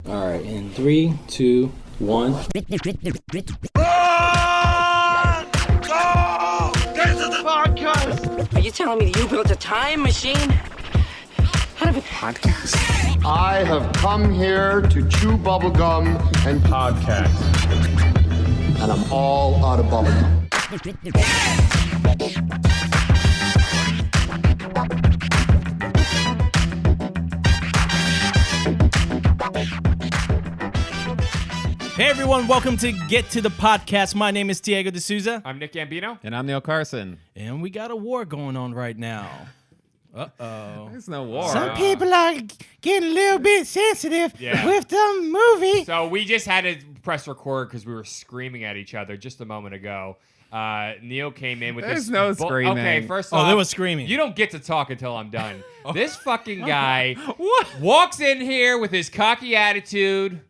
All right, in 3, 2, 1. Oh! This is the podcast! Are you telling me that you built a time machine out of a podcast? I have come here to chew bubblegum and podcast. And I'm all out of bubblegum. Hey everyone, welcome to Get to the Podcast. My name is Thiago D'Souza. I'm Nick Gambino. And I'm Neal Carson. And we got a war going on right now. Uh-oh. There's no war. Some people are getting a little bit sensitive with the movie. So we just had to press record because we were screaming at each other just a moment ago. Neal came in with There's this. no screaming. Okay, first off, there was screaming. You don't get to talk until I'm done. This fucking guy walks in here with his cocky attitude,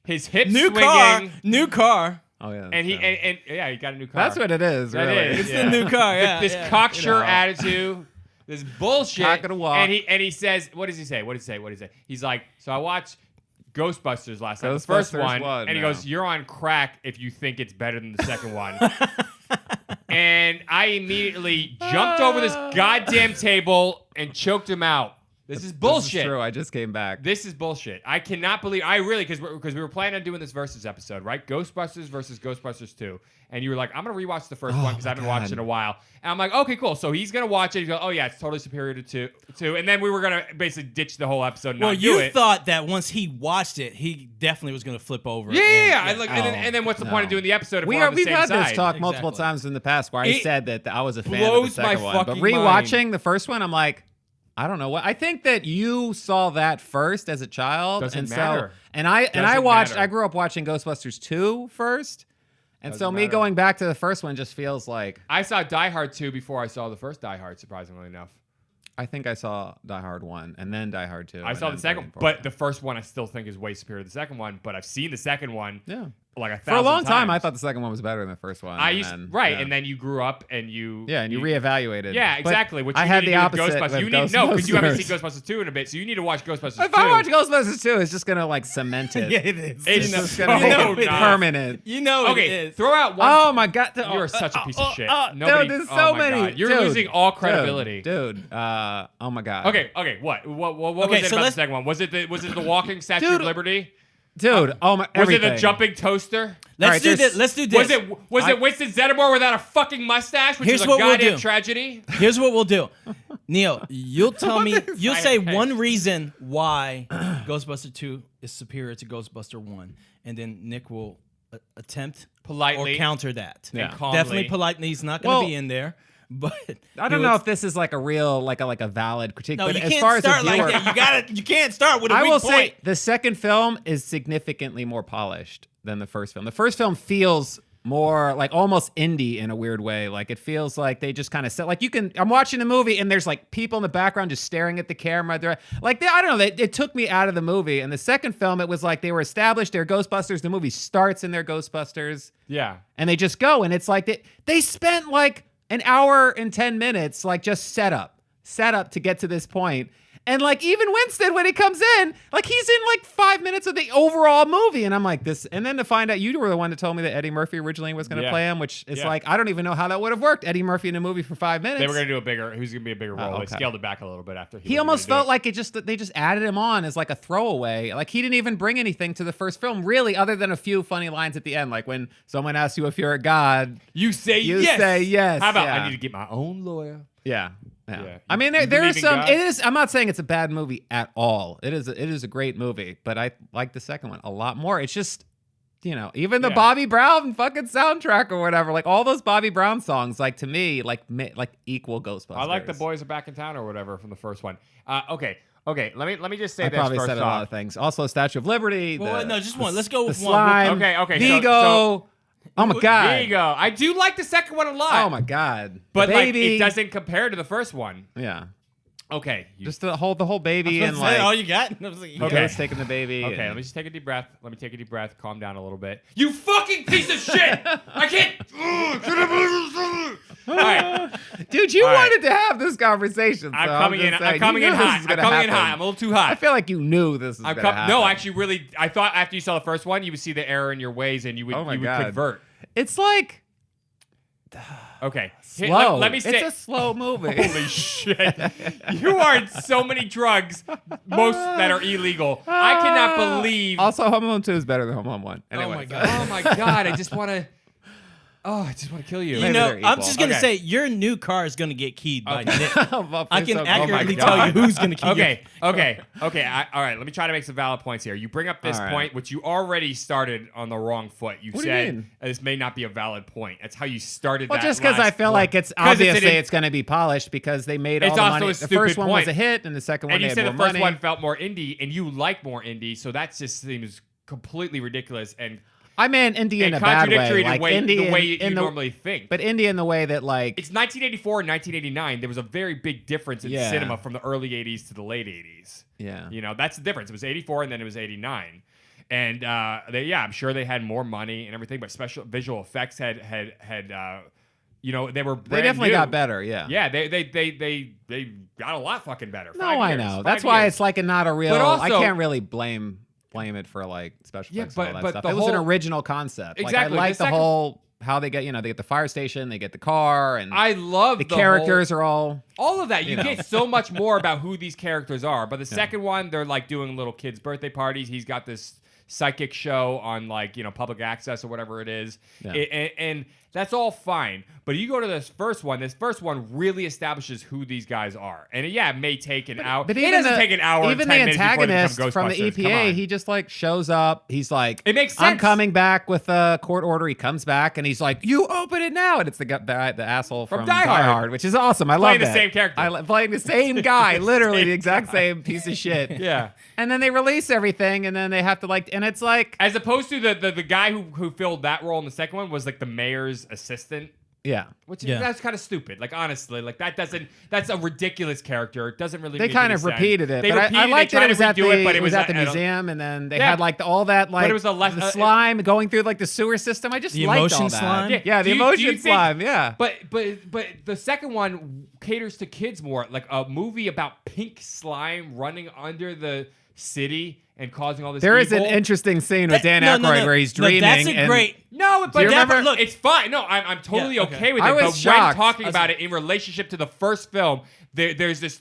his hips swinging. New car. Oh yeah. And he got a new car. That's what it is. That really. is, It's the new car. Yeah. This cocksure attitude. This bullshit. Not gonna walk. And he says, what does he say? What does he say? He's like, so I watched Ghostbusters last night, the first one, and he goes, you're on crack if you think it's better than the second one. And I immediately jumped over this goddamn table and choked him out. This is bullshit. This is true. I just came back. This is bullshit. I cannot believe. Because we were planning on doing this versus episode, right? Ghostbusters versus Ghostbusters 2. And you were like, I'm gonna rewatch the first one because I haven't watched it in a while. And I'm like, okay, cool. So he's gonna watch it. He's going, oh yeah, it's totally superior to two. And then we were gonna basically ditch the whole episode. And not do it. You thought that once he watched it, he definitely was gonna flip over. Yeah. And then what's the point of doing the episode if we're on the we've same had side? this talk multiple times in the past where I said that I was a fan of the blows my second one, but fucking rewatching the first one, I'm like, I don't know what. I think that you saw that first as a child, Doesn't matter. I grew up watching Ghostbusters 2 first. And Doesn't so me matter. going back to the first one just feels like I saw Die Hard 2 before I saw the first Die Hard, surprisingly enough. I think I saw Die Hard 1 and then Die Hard 2. I saw the second one, but the first one I still think is way superior to the second one, but I've seen the second one like 1,000 For a long time, I times. thought the second one was better than the first one. And then you grew up and you reevaluated. Yeah, exactly. But Which you I had need the to do with opposite Ghostbusters. with You need because you haven't Ghostbusters. seen Ghostbusters 2 in a bit, so you need to watch Ghostbusters 2. If I watch Ghostbusters 2, it's just gonna like cement it. Yeah, it is. It's just gonna make it permanent. You know okay, it is. throw out one. Oh my god, You're such a piece of shit. Dude, there's so many. God. You're Dude, losing all credibility. Dude. Oh my god. Okay. What was it about the second one? Was it the walking Statue of Liberty? Dude, Was everything. it the jumping toaster? Let's do this. Was it Winston Zeddemore without a fucking mustache, which Here's is a what we'll goddamn do. tragedy? Here's what we'll do. Neal, you'll tell me, you'll say one reason why Ghostbuster 2 is superior to Ghostbuster 1, and then Nick will attempt Politely or counter that. and calmly. Definitely politely. He's not going to be in there, but I don't know if this is like a real, like a valid critique. No, but you as can't far start as a like viewer, that. You can't start with a I weak will point. say the second film is significantly more polished than the first film. The first film feels more like almost indie in a weird way. Like it feels like they just kind of set, like I'm watching a movie and there's like people in the background just staring at the camera. They're like, I don't know, it took me out of the movie. And the second film, it was like they were established, they're Ghostbusters. The movie starts in their Ghostbusters. Yeah. And they just go. And it's like they spent like an hour and 10 minutes, like just set up to get to this point. And like even Winston, when he comes in, like he's in like 5 minutes of the overall movie. And I'm like this. And then to find out you were the one that told me that Eddie Murphy originally was going to play him, which is like, I don't even know how that would have worked. Eddie Murphy in a movie for 5 minutes. They were going to do who's going to be a bigger role. okay. They scaled it back a little bit after he almost felt like they just added him on as like a throwaway. Like he didn't even bring anything to the first film, really, other than a few funny lines at the end. Like when someone asks you if you're a god, you say yes. How about I need to get my own lawyer? Yeah. Yeah. I mean, You there is believe in some. God? It is. I'm not saying it's a bad movie at all. It is a great movie, but I like the second one a lot more. It's just, even the Bobby Brown fucking soundtrack or whatever, like all those Bobby Brown songs, like to me, like equal Ghostbusters. I like The Boys Are Back in Town or whatever from the first one. Okay. Let me just say I this probably first said a off. lot of things. Also, Statue of Liberty. Well, no, just one. Let's go with the one. slime, Okay. Vigo. Oh my god. There you go. I do like the second one a lot. Oh my god. But The like baby. it doesn't compare to the first one. Yeah. Okay. Just to hold the whole baby and all you got. I was like, Okay. Ghost taking the baby. Okay, and- let me just take a deep breath. Calm down a little bit. You fucking piece of shit! I can't. All right. Dude, you All right. wanted to have this conversation. So I'm coming in. just I'm saying, coming you in knew this hot. was I'm gonna coming in happen. hot. I'm a little too hot. I feel like you knew this was going to happen. No, actually, really, I thought after you saw the first one, you would see the error in your ways and you would, Oh my you would God. convert. It's like Okay. Here, slow. let me say. It's a slow movie. Holy shit. You are in so many drugs, most that are illegal. I cannot believe. Also, Home Alone 2 is better than Home Alone 1. Oh my god. Oh my God. I just want to. Oh, I just want to kill you. You Maybe know, they're I'm equal. just gonna Okay. say your new car is gonna get keyed by Nick. Well, I can so- accurately Oh my tell you God. who's gonna key. Okay. All right. Let me try to make some valid points here. You bring up this All right. point, which you already started on the wrong foot. You What do you said mean? this may not be a valid point. That's how you started. Well, that just because I last feel point. like it's 'Cause obviously an- it's going to be polished because they made all It's the also money. a The stupid first one was point. a hit, and the second one And you they said had the more first money. one felt more indie, and you like more indie, so that just seems completely ridiculous and I meant indie in a bad contradictory way, to like the way indie you in normally think. but indie in the way that like It's 1984 and 1989. There was a very big difference in Yeah. cinema from the early 80s to the late 80s. yeah. You know, that's the difference. It was 84 and then it was 89. And I'm sure they had more money and everything, but special visual effects had you know, they were They brand definitely new. got better, yeah. Yeah, they got a lot fucking better. No, 5 I years, know. 5 That's why years. it's like a not a real. But also- I can't really blame it for like special Yeah, effects and all but that stuff. the It was an whole- original concept. Exactly. Like, I like The the second- whole how they get they get the fire station, they get the car, and I love the the characters whole, are all. all of that. You you know. get so much more about who these characters are. But the second one, they're like doing little kids' birthday parties. He's got this psychic show on like public access or whatever it is, Yeah. and that's all fine. But you go to this first one. This first one really establishes who these guys are, and it may take an hour. But it even doesn't take an hour. Even and the 10 minutes before they become antagonist from the Ghostbusters. Come EPA, on. he just like shows up. He's like, It makes I'm sense. coming back with a court order. He comes back and he's like, you open it now, and it's the asshole from Die Hard. which is awesome. I Playing love the that. same character. Playing the same guy, literally Same the exact guy. same piece of shit. Yeah. And then they release everything, and then they have to and it's like, As opposed to the guy who filled that role in the second one was like the mayor's assistant. yeah. Which Yeah. that's kind of stupid. Like honestly, like that's a ridiculous character. It doesn't really. They make kind any of sense. repeated it, They but repeated I liked they that tried it was to at the redo it, but it was at the I don't- museum, and then they Yeah. had like all that like it was a less- the slime going through like the sewer system. I just The liked emotion all that. slime? Yeah, the Do you emotion think- slime. Yeah, But the second one caters to kids more, like a movie about pink slime running under the city and causing all this. there is an evil. interesting scene with Dan No, Aykroyd no. where he's No, dreaming. that's a and- great. No, but you remember- look, it's fine. No, I'm totally Yeah, okay. okay with it. I was but shocked. when talking about it in relationship to the first film, there's this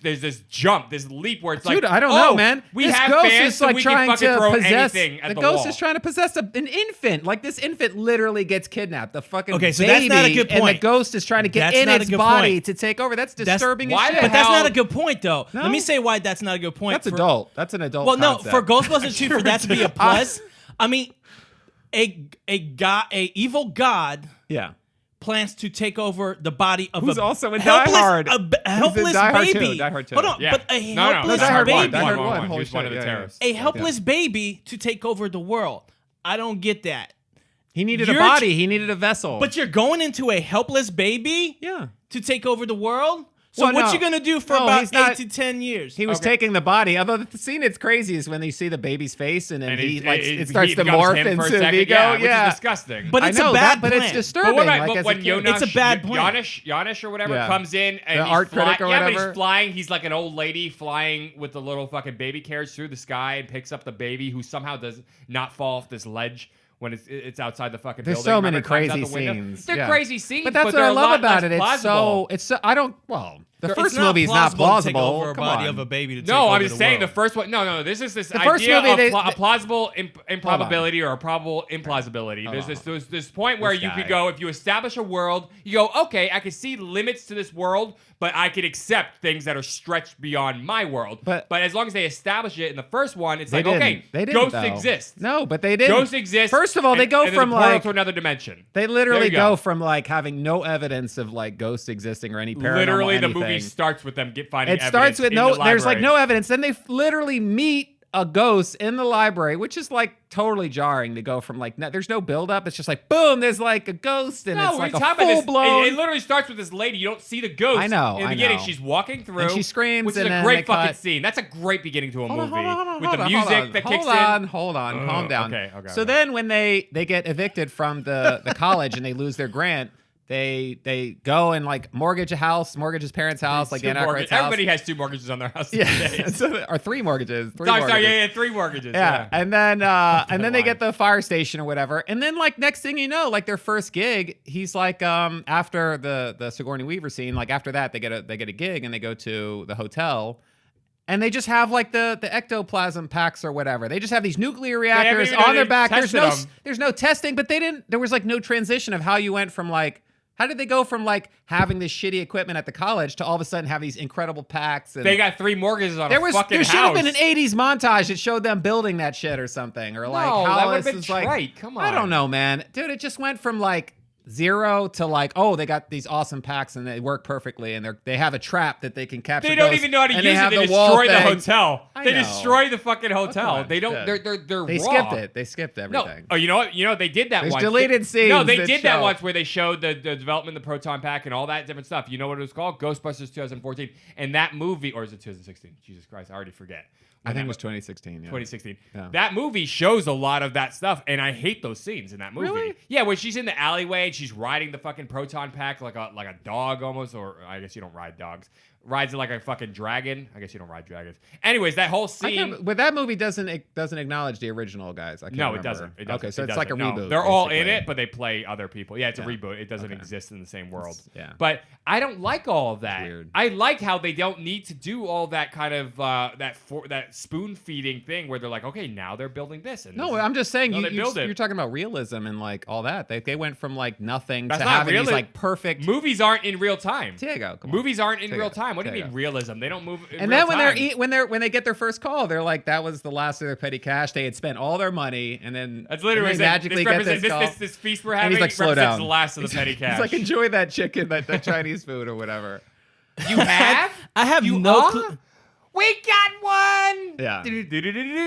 jump, this leap where it's Dude, like, I don't know, oh, man. We this have ghost fans, is so like we can trying fucking to throw possess. anything at The the ghost wall. is trying to possess an infant. Like this infant literally gets kidnapped. The fucking Okay, so baby, that's not a good and the point. ghost is trying to get That's in not a its good body point. to take over. That's That's- disturbing why as the shit. But that's hell- not a good point, though. No? Let me say why that's not a good point. That's for- adult. That's an adult. Well, no, concept. for Ghostbusters 2, for that to be a plus, I mean, a evil god yeah. plans to take over the body of Who's a also in helpless, Die Hard. a helpless Die Hard baby. 2, Die Hard 2. Hold on, Yeah. but a No, helpless Die Hard baby, 1, Die Hard 1. He Holy was one of shit, the yeah, terrorists. a helpless baby to take over the world. I don't get that. He needed a You're body. He needed a vessel. But you're going into a helpless baby yeah. to take over the world. So Well, what no. you gonna do for No, about he's not- 8 to 10 years? He was Okay. taking the body. Although the scene that's crazy is when you see the baby's face and then And he it- like it- it starts he to becomes morph him for a into second, Viggo. which is disgusting. But I it's know a bad that, but it's plan. disturbing. But what about like, as when a kid. It's a bad plan. Janosz or whatever Yeah. comes in and The he's art critic or Yeah, but whatever. he's flying. He's like an old lady flying with the little fucking baby carriage through the sky and picks up the baby who somehow does not fall off this ledge when it's outside the fucking There's building. so many Remember, climbs out crazy the window? scenes. They're Yeah. crazy scenes, But that's what they're I a love lot about less it. plausible. It's so I don't. Well, the It's first not movie is not plausible to take plausible. over a Come body on. of a baby to take No, over I'm just the saying world. the first one. No. This is this first idea movie, of a plausible improbability or a probable implausibility. Hold There's this point where This you guy. could go, if you establish a world, you go, okay, I can see limits to this world, but I could accept things that are stretched beyond my world. But- as long as they establish it in the first one, it's They like, didn't. okay, They didn't, ghosts though. exist. No, but they didn't. Ghosts exist. First of all, they and- go and there's from a portal like to another dimension. they literally There you go go. from like having no evidence of like ghosts existing or any paranormal Literally, the anything. movie starts with them finding It evidence starts with in no. the There's like library. no evidence. Then they literally meet a ghost in the library, which is like totally jarring to go from like there's no build up. It's just like boom, there's like a ghost and it's like a full blown. It literally starts with this lady. You don't see the ghost. I know. In the beginning, she's walking through and she screams, which is and a then great fucking scene. That's a great beginning to a movie with the music that kicks in. Hold on, calm down. Okay. So then when they get evicted from the college and they lose their grant. They go and like mortgage his parents' house, like Dan Aykroyd's house. Everybody has 2 mortgages on their house. Yeah, or 3 mortgages. Sorry, 3 mortgages. Yeah, and then they get the fire station or whatever, and then like next thing you know, like their first gig, he's like after the Sigourney Weaver scene, like after that they get a gig and they go to the hotel. And they just have like the ectoplasm packs or whatever. They just have these nuclear reactors on their back. There's no testing, but there was like no transition of how you went from like. How did they go from like having this shitty equipment at the college to all of a sudden have these incredible packs? And they got 3 mortgages on a fucking house. There should have been an 80s montage that showed them building that shit or something. Or like how that would have this been is like, trite. Come on. I don't know, man. Dude, it just went from like 0 to like, oh, they got these awesome packs and they work perfectly and they have a trap that they can capture. They don't even know how to use it. They destroy the hotel. They destroy the fucking hotel. They don't. They're They raw. skipped it. They skipped everything. No. Oh, you know what? They did that There's once. deleted scenes. No, they that did that show. once where they showed the development of the proton pack and all that different stuff. You know what it was called? Ghostbusters 2014. And that movie, or is it 2016? Jesus Christ, I already forget. I think it was 2016. Yeah. 2016. Yeah. That movie shows a lot of that stuff, and I hate those scenes in that movie. Really? Yeah, when she's in the alleyway and she's riding the fucking proton pack like a dog almost, or I guess you don't ride dogs. Rides it like a fucking dragon. I guess you don't ride dragons. Anyways, that whole scene. But that movie doesn't acknowledge the original guys. I can't remember. It doesn't. Okay, so it it's like a reboot. They're all in basically. it, but they play other people. Yeah, it's a reboot. It doesn't exist in the same world. Yeah. But I don't like all of that. Weird. I like how they don't need to do all that kind of that spoon feeding thing where they're like, okay, now they're building this. And No, I'm just saying they build it. you're talking about realism and like all that. They went from like nothing That's to not having realism. these like perfect movies aren't in real time. Thiago, come on. Movies aren't in Thiago, real time. What do you Thiago. mean realism? They don't move. In And real then time. when they get their first call, they're like, that was the last of their petty cash. They had spent all their money, and then That's literally and they magically get this call. This feast we're And having he's like, slow represents down. the last of the petty cash. He's like, enjoy that chicken, that Chinese food or whatever. You have? I have You no are? clue. We got one. Yeah.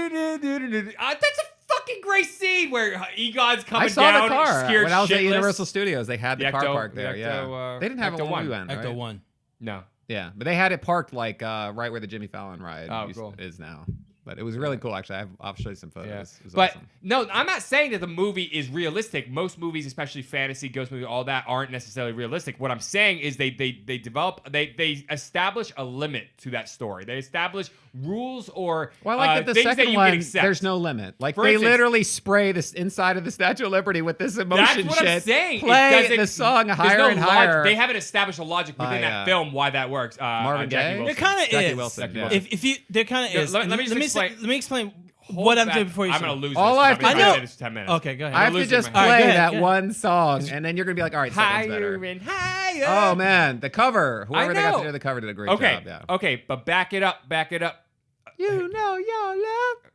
That's a fucking great scene where Egon's coming I saw down. the car scared when I was at shitless. Universal Studios. They had the car Ecto- parked there. the Yeah, Ecto, they didn't have it Ecto when one. we went. Ecto Right? 1. No. Yeah, but they had it parked like right where the Jimmy Fallon ride cool. is now. But it was really cool, actually. I'll show you some photos. Yeah. It was But awesome. no, I'm not saying that the movie is realistic. Most movies, especially fantasy, ghost movies, all that, aren't necessarily realistic. What I'm saying is they establish a limit to that story. They establish rules or Well, I like that the things that second you one, can accept. there's no limit. Like For they instance- literally spray this inside of the Statue of Liberty with this emotion That's what shit. I'm saying. Play the song there's higher no and higher. They haven't established a logic within that film why that works. Marvin Jackie Gaye? Wilson. There kind of Jackie is. Wilson, Jackie yeah. Wilson. If you, there kind of Yeah, is. let me just explain. Let me explain Hold what I'm back. doing before you. I'm gonna lose. All this. I have to I've been do- saying this for 10 minutes. Okay, go ahead. I have I'm to losing just my play head. All right, go ahead, that go one song, and then you're gonna be like, all right, second's Higher better. and higher. Oh man, the cover. Whoever they got know. to do the cover did a great Okay. job. Yeah. Okay, but back it up. You know your love.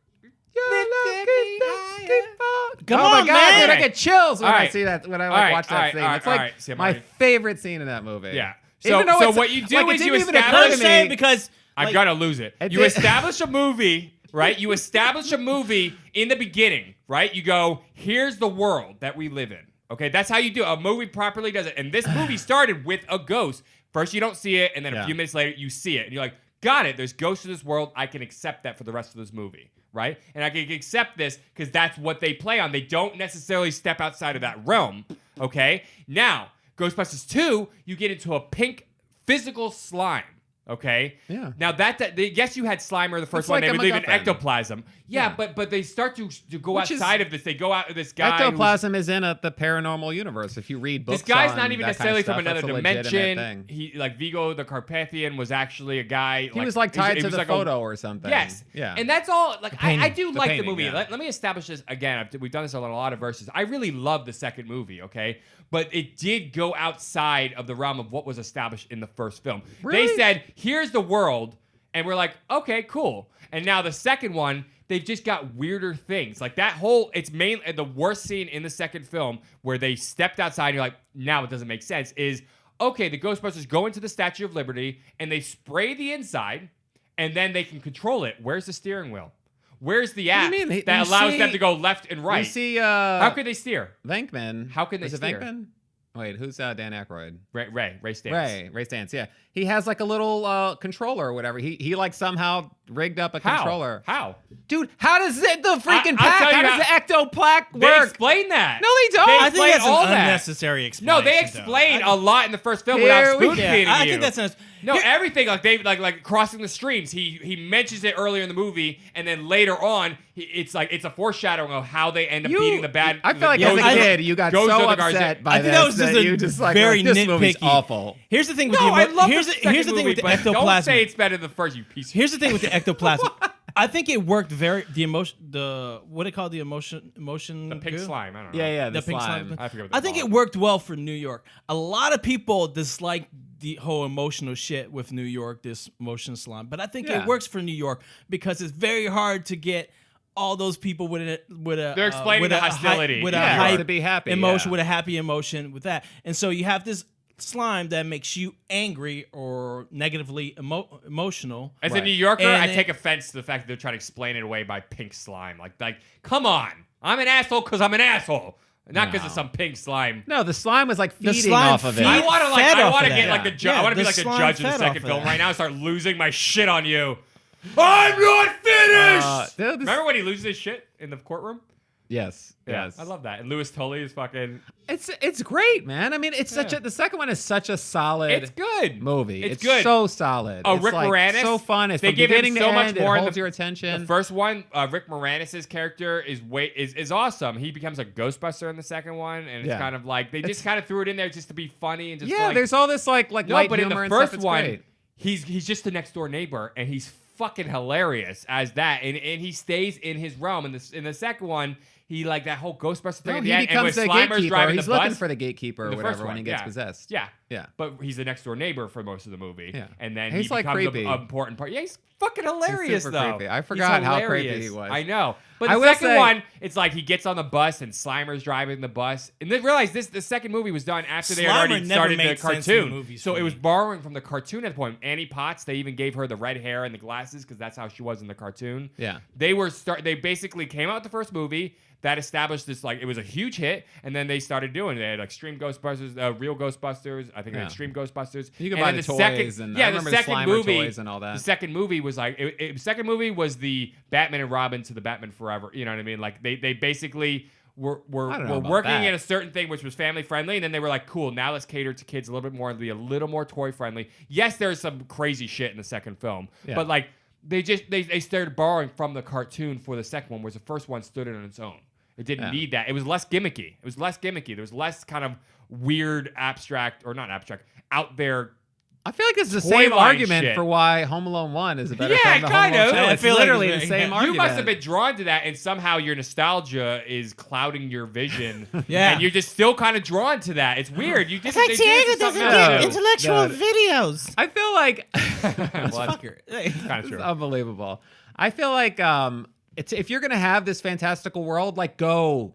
Come Oh my on, god, man. dude, I get chills when All I right. see that when I All right, watch all that right, scene. all right, It's all like right. See, I'm my already- favorite scene in that movie. Yeah. Even So though it's- what you do like, is it you didn't even establish. occur Let to me say me- it because I've like, got to lose it. It You did- establish a movie, right? You establish a movie in the beginning, right? You go, here's the world that we live in. Okay, that's how you do it. A movie properly does it. And this movie started with a ghost. First, you don't see it, and then a few minutes later, you see it. And you're like, got it. There's ghosts in this world. I can accept that for the rest of this movie, right? And I can accept this because that's what they play on. They don't necessarily step outside of that realm, okay? Now, Ghostbusters 2, you get into a pink physical slime. Okay. Yeah. Now yes, you had Slimer the first It's one. like They a believe in MacGuffin. ectoplasm. Yeah, but they start to go Which is- outside of this. They go out of this guy. Ectoplasm is in the paranormal universe. If you read books, This guy's on not even that necessarily kind from of stuff, another that's a legitimate dimension. thing. He like Vigo the Carpathian was actually a guy. He was like tied he to was the like photo or something. Yes. Yeah. And that's all. Like I do The like the painting, movie. yeah. Let me establish this again. We've done this on a lot of verses. I really love the second movie. Okay, but it did go outside of the realm of what was established in the first film. Really? They said, "Here's the world," and we're like, "Okay, cool." And now the second one, they've just got weirder things. Like that whole, it's mainly the worst scene in the second film where they stepped outside and you're like, now it doesn't make sense, is, okay, the Ghostbusters go into the Statue of Liberty and they spray the inside and then they can control it. Where's the steering wheel? Where's the app mean? that You allows see- them to go left and right? You see, How could they steer? Venkman. How can they Is it steer? Venkman? Wait, who's Dan Aykroyd? Ray Stantz. Ray Stantz, yeah. He has like a little controller or whatever. He like somehow rigged up a controller. How? Dude, how does the freaking I'll pack, tell you how does the ectoplaque They work? explain that. No, they don't. They I think explain that's all an that. unnecessary No, explanation. they explain a lot in the first film Here without we spoon go. feeding I you. think that's No, everything like crossing the streams. He mentions it earlier in the movie, and then later on, it's a foreshadowing of how they end up beating the bad. I feel like Yeah, as a I- kid, you got Goes so to the Garza- upset by I think this that was just you a just like, very this movie's nitpicky. awful. Here's the thing with No, I the love here's the the, here's the second thing movie, with the but don't ectoplasm. say it's better than the first, you piece of Here's the thing with the ectoplasm. I think it worked what do they call the emotion the pink goo? slime. I don't know. Yeah, the pink slime. I forget what I they think call it worked well for New York. A lot of people dislike the whole emotional shit with New York, this emotion slime. But I think Yeah. it works for New York because it's very hard to get all those people with a They're explaining with the a hy- hostility. with a Yeah, hype to be happy, emotion, yeah. with a happy emotion with that. And so you have this slime that makes you angry or negatively emotional. As a New Yorker, And I take offense to the fact that they're trying to explain it away by pink slime. Like, come on. I'm an asshole because I'm an asshole. Not because of some pink slime. No, the slime was like The feeding slime off of it. feed- I want to fed off of get that. like the judge. Yeah, I want to be the like the slime judge in the fed second off of film that. right now and start losing my shit on you. I'm not finished. Dude, this- Remember when he loses his shit in the courtroom? Yes. Yes. I love that. And Louis Tully is fucking. It's great, man. I mean, it's such a the second one is such a solid It's good. movie. It's good. So solid. Oh, It's Rick like Moranis. so fun. It's They from give him beginning so to much end. more It in holds the- your attention. The first one, Rick Moranis' character is awesome. He becomes a Ghostbuster in the second one, and it's Yeah. kind of like they just kind of threw it in there just to be funny and just yeah, like, there's all this like no, light but in humor the and first stuff. It's one, great. he's just the next door neighbor, and he's fucking hilarious as that, and he stays in his realm. In the second one, he like that whole Ghostbuster thing No, at he the end, and when becomes the Slimer's gatekeeper. driving He's the looking bus, for the gatekeeper or the first whatever one, when he gets yeah. possessed. Yeah. Yeah. But he's the next door neighbor for most of the movie. Yeah. And then He's, he like, becomes creepy. an important part. Yeah, he's fucking hilarious super though. creepy. I He's forgot how creepy hilarious. he was. I know. But I the will second say- one, it's like he gets on the bus and Slimer's driving the bus. And then realize the second movie was done after they had Slimer already never started the made sense in the cartoon. movies So for it was me. borrowing from the cartoon at the point. Annie Potts, they even gave her the red hair and the glasses because that's how she was in the cartoon. Yeah. They basically came out with the first movie that established this, like, it was a huge hit, and then they started doing it. They had Extreme Ghostbusters, Real Ghostbusters, I think they had Yeah. Extreme Ghostbusters. You could And buy then the toys second, and yeah, I the remember the second Slimer movie, toys and all that. The second movie was like, second movie was the Batman and Robin to the Batman Forever, you know what I mean? Like, they basically were I don't know about working that. in a certain thing which was family friendly, and then they were like, cool, now let's cater to kids a little bit more and be a little more toy friendly. Yes, there's some crazy shit in the second film, Yeah. but like, they started borrowing from the cartoon for the second one, whereas the first one stood on its own. It didn't Yeah. need that. It was less gimmicky. There was less kind of weird, abstract, or not abstract, out there. I feel like this is the Toy same line argument shit. for why Home Alone 1 is a better Yeah, film than kind Home Alone of. 2. I It's feel like literally it's the very- same you argument. You must have been drawn to that, and somehow your nostalgia is clouding your vision. Yeah. And you're just still kind of drawn to that. It's weird. You just It's like they do Thiago this to doesn't something get else. intellectual No. videos. I feel like Well, that's Fucker. kind of it's true. unbelievable. I feel like if you're gonna have this fantastical world, like go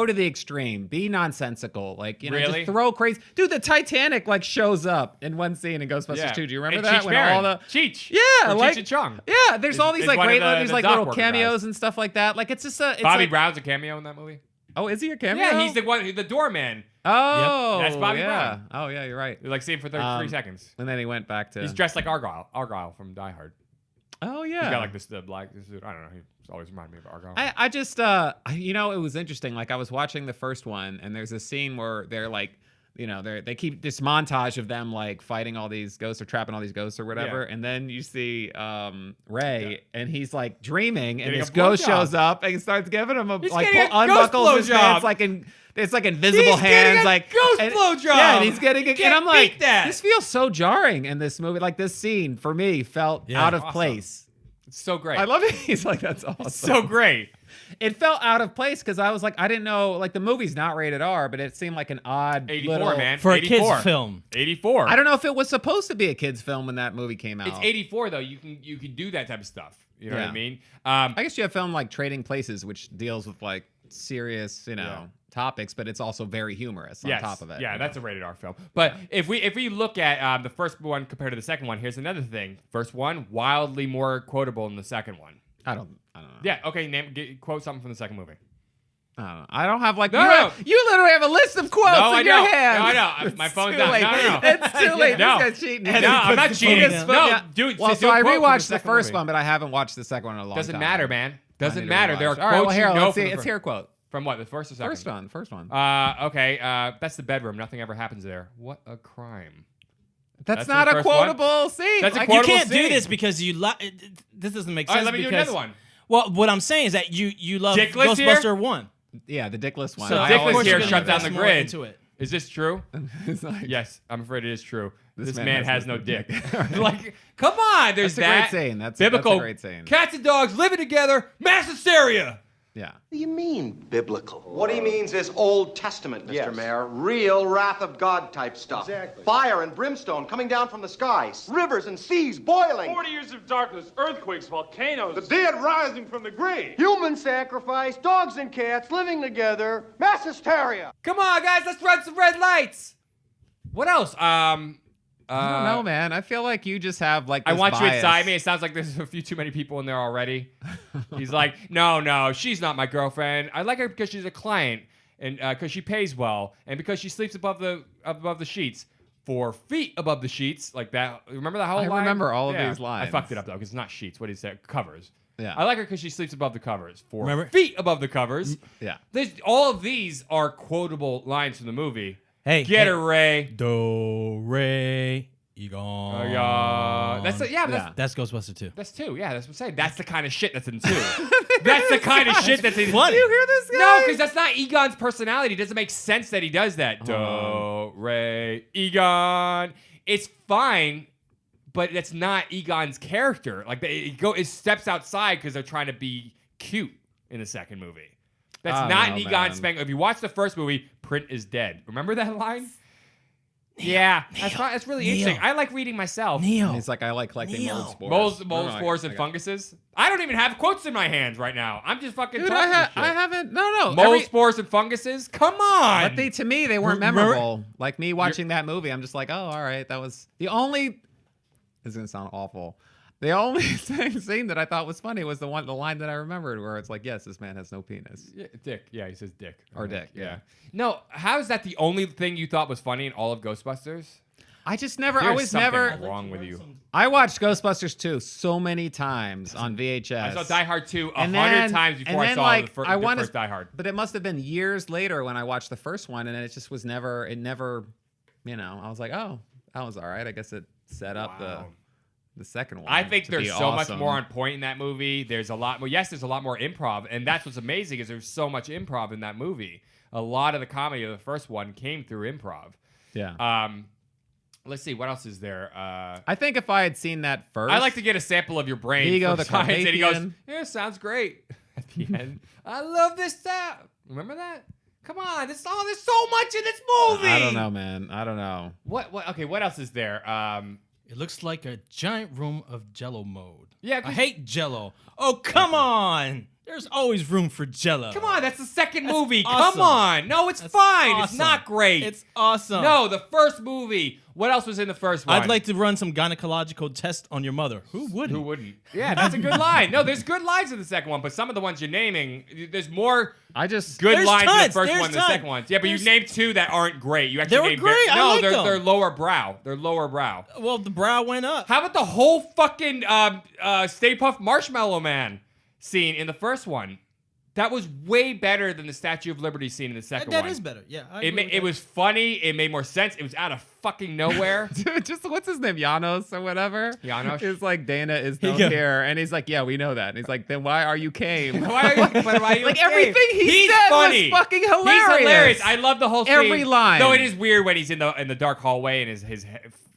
to the extreme, be nonsensical, like Really? just throw crazy. Dude, the Titanic like shows up in one scene in Ghostbusters 2. Do you remember And that? Cheech When Marin. all the Cheech. yeah, Or like Cheech and Chong. yeah, there's all these is like one of great the these like dock little worker cameos guys. and stuff like that. Like it's just it's Bobby like, Brown's a cameo in that movie. Oh, is he a cameo? Yeah, he's the doorman. Oh, That's Bobby yeah. Brown. Oh yeah, you're right. You like see him for 33 seconds. And then he went back to. He's dressed like Argyle from Die Hard. Oh yeah. He's got like this black suit. I don't know. He's always reminded me of Argyle. I just it was interesting. Like I was watching the first one, and there's a scene where they're like, they keep this montage of them like fighting all these ghosts or trapping all these ghosts or whatever, Yeah. and then you see Ray, and he's like dreaming, and Getting this a ghost blowjob. shows up and starts giving him a He's like getting a ghost unbuckles his blowjob. pants it's like invisible He's getting hands a like ghost and- blowjob. Yeah, and he's getting and Can't I'm like, beat that. this feels so jarring in this movie. Like this scene for me felt Yeah. out of Awesome. place. It's so great. I love it. He's like, that's awesome. so great. It felt out of place because I was like, I didn't know, like the movie's not rated R, but it seemed like an odd 84, little, man. For a 84. kid's film. 84. I don't know if it was supposed to be a kid's film when that movie came out. It's 84 though. You can do that type of stuff. You know what Yeah. I mean? I guess you have film like Trading Places, which deals with like serious, Yeah. topics, but it's also very humorous on yes. top of it. Yeah, that's a rated R film. But if we look at the first one compared to the second one, here's another thing. First one wildly more quotable than the second one. I don't I don't know. Yeah. Okay. Quote something from the second movie. I don't know. I don't have like No. you literally have a list of quotes in your hand. No, I know. My phone's down. Late. No. It's too late. No. This guy's cheating. No, I'm not cheating. No, dude. Well, do so a I quote from rewatched the second first movie. one, but I haven't watched the second one in a long time. Doesn't matter, man. I Doesn't need to matter. There are rewatch. All right, well, quotes here, you know let's see. from Let's hear a quote. From what? The first or second? First one. Okay. That's the bedroom. Nothing ever happens there. What a crime. That's the not a first one? quotable scene. That's a Like, You quotable can't do scene. this because this doesn't make All sense. right, let me do because, another one. Well, what I'm saying is that you love Dickless Ghostbuster here? 1. Yeah, the dickless one. So I Dickless always here remember shut down that. the more grid. into it. Is this true? It's like, Yes, I'm afraid it is true. This man man has has no no dick. dick. Like, come on, there's That's a that. great scene. That's biblical. a great scene. Cats and dogs living together, mass hysteria. Yeah. What do you mean, biblical? What he means is Old Testament, Mr. Yes. Mayor. Real wrath of God type stuff. Exactly. Fire and brimstone coming down from the skies. Rivers and seas boiling. 40 years of darkness, earthquakes, volcanoes. The dead rising from the grave. Human sacrifice, dogs and cats living together, mass hysteria. Come on, guys, let's run some red lights. What else? I don't know, man. I feel like you just have like I this want you bias. inside me. It sounds like there's a few too many people in there already. He's like, no, she's not my girlfriend. I like her because she's a client and because she pays well and because she sleeps above the sheets, 4 feet above the sheets, like that. Remember that whole I line? remember all of Yeah. these lines. I fucked it up though because it's not sheets. What did he say? Covers. Yeah. I like her because she sleeps above the covers. 4 Remember? feet above the covers. Yeah. All of these are quotable lines from the movie. Hey, Get hey. her, Ray. Do, re, Egon. That's Ghostbuster 2. That's 2. Yeah, that's what I'm saying. That's the kind of shit that's in 2. That's the kind of shit that's in funny. You hear this guy? No, because that's not Egon's personality. It doesn't make sense that he does that. Do, re, Egon. It's fine, but that's not Egon's character. Like, it steps outside because they're trying to be cute in the second movie. That's not an Egon Spengler. If you watch the first movie, Print is dead. Remember that line? Yeah, that's really interesting. I like reading myself. And he's like, I like collecting mold spores. Mold spores and funguses. I don't even have quotes in my hands right now. I'm just fucking Dude, talking this shit. I haven't. No. Mold spores and funguses? Come on. But to me, they weren't memorable. Like me watching that movie, I'm just like, oh, all right. That was the only. This is gonna sound awful. The only scene that I thought was funny was the line that I remembered where it's like, yes, this man has no penis. Yeah, dick. Yeah, he says dick. Or dick, yeah. No, how is that the only thing you thought was funny in all of Ghostbusters? I just never. There's I was something never wrong with you. I watched Ghostbusters 2 so many times on VHS. I saw Die Hard 2 And 100 then- times before and I then, saw like, the I wanna- first Die Hard. But it must have been years later when I watched the first one, and it just was never. It never. I was like, oh, that was all right. I guess it set up the second one. I think to there's be so much awesome. more on point in that movie. There's a lot more. Yes, there's a lot more improv, and that's what's amazing is there's so much improv in that movie. A lot of the comedy of the first one came through improv. Yeah. Let's see what else is there. I think if I had seen that first, I like to get a sample of your brain. Vigo for the science, and he goes, Carpathian. "Yeah, sounds great." At the end, I love this sound. Remember that? Come on, there's so much in this movie. I don't know, man. I don't know. What? Okay, what else is there? It looks like a giant room of Jello mode. Yeah, I hate Jello. Oh, come on. There's always room for Jello. Come on, that's the second movie. awesome. Come on. No, it's fine. It's awesome. not great. It's awesome. No, the first movie. What else was in the first one? I'd like to run some gynecological test on your mother. Who wouldn't? Who wouldn't? Yeah, that's a good line. No, there's good lines in the second one, but some of the ones you're naming, there's more good There's lines in tons. the first There's one than the tons. second one. Yeah, but you There's- named 2 that aren't great. You actually They were named great. I No, like they're them. lower brow. They're lower brow. Well, the brow went up. How about the whole fucking Stay Puft Marshmallow Man scene in the first one? That was way better than the Statue of Liberty scene in the second one. That is better. Yeah. I It agree with that. was funny. It made more sense. It was out of fucking nowhere. Dude, just what's his name? Janosz or whatever? Janosz? It's like Dana is no go. here. And he's like, yeah, we know that. And he's like, then why are you came? Why are you Like, okay? everything he He's said was funny. fucking He's hilarious. hilarious. I love the whole scene. Every line. Though it is weird when he's in the dark hallway and his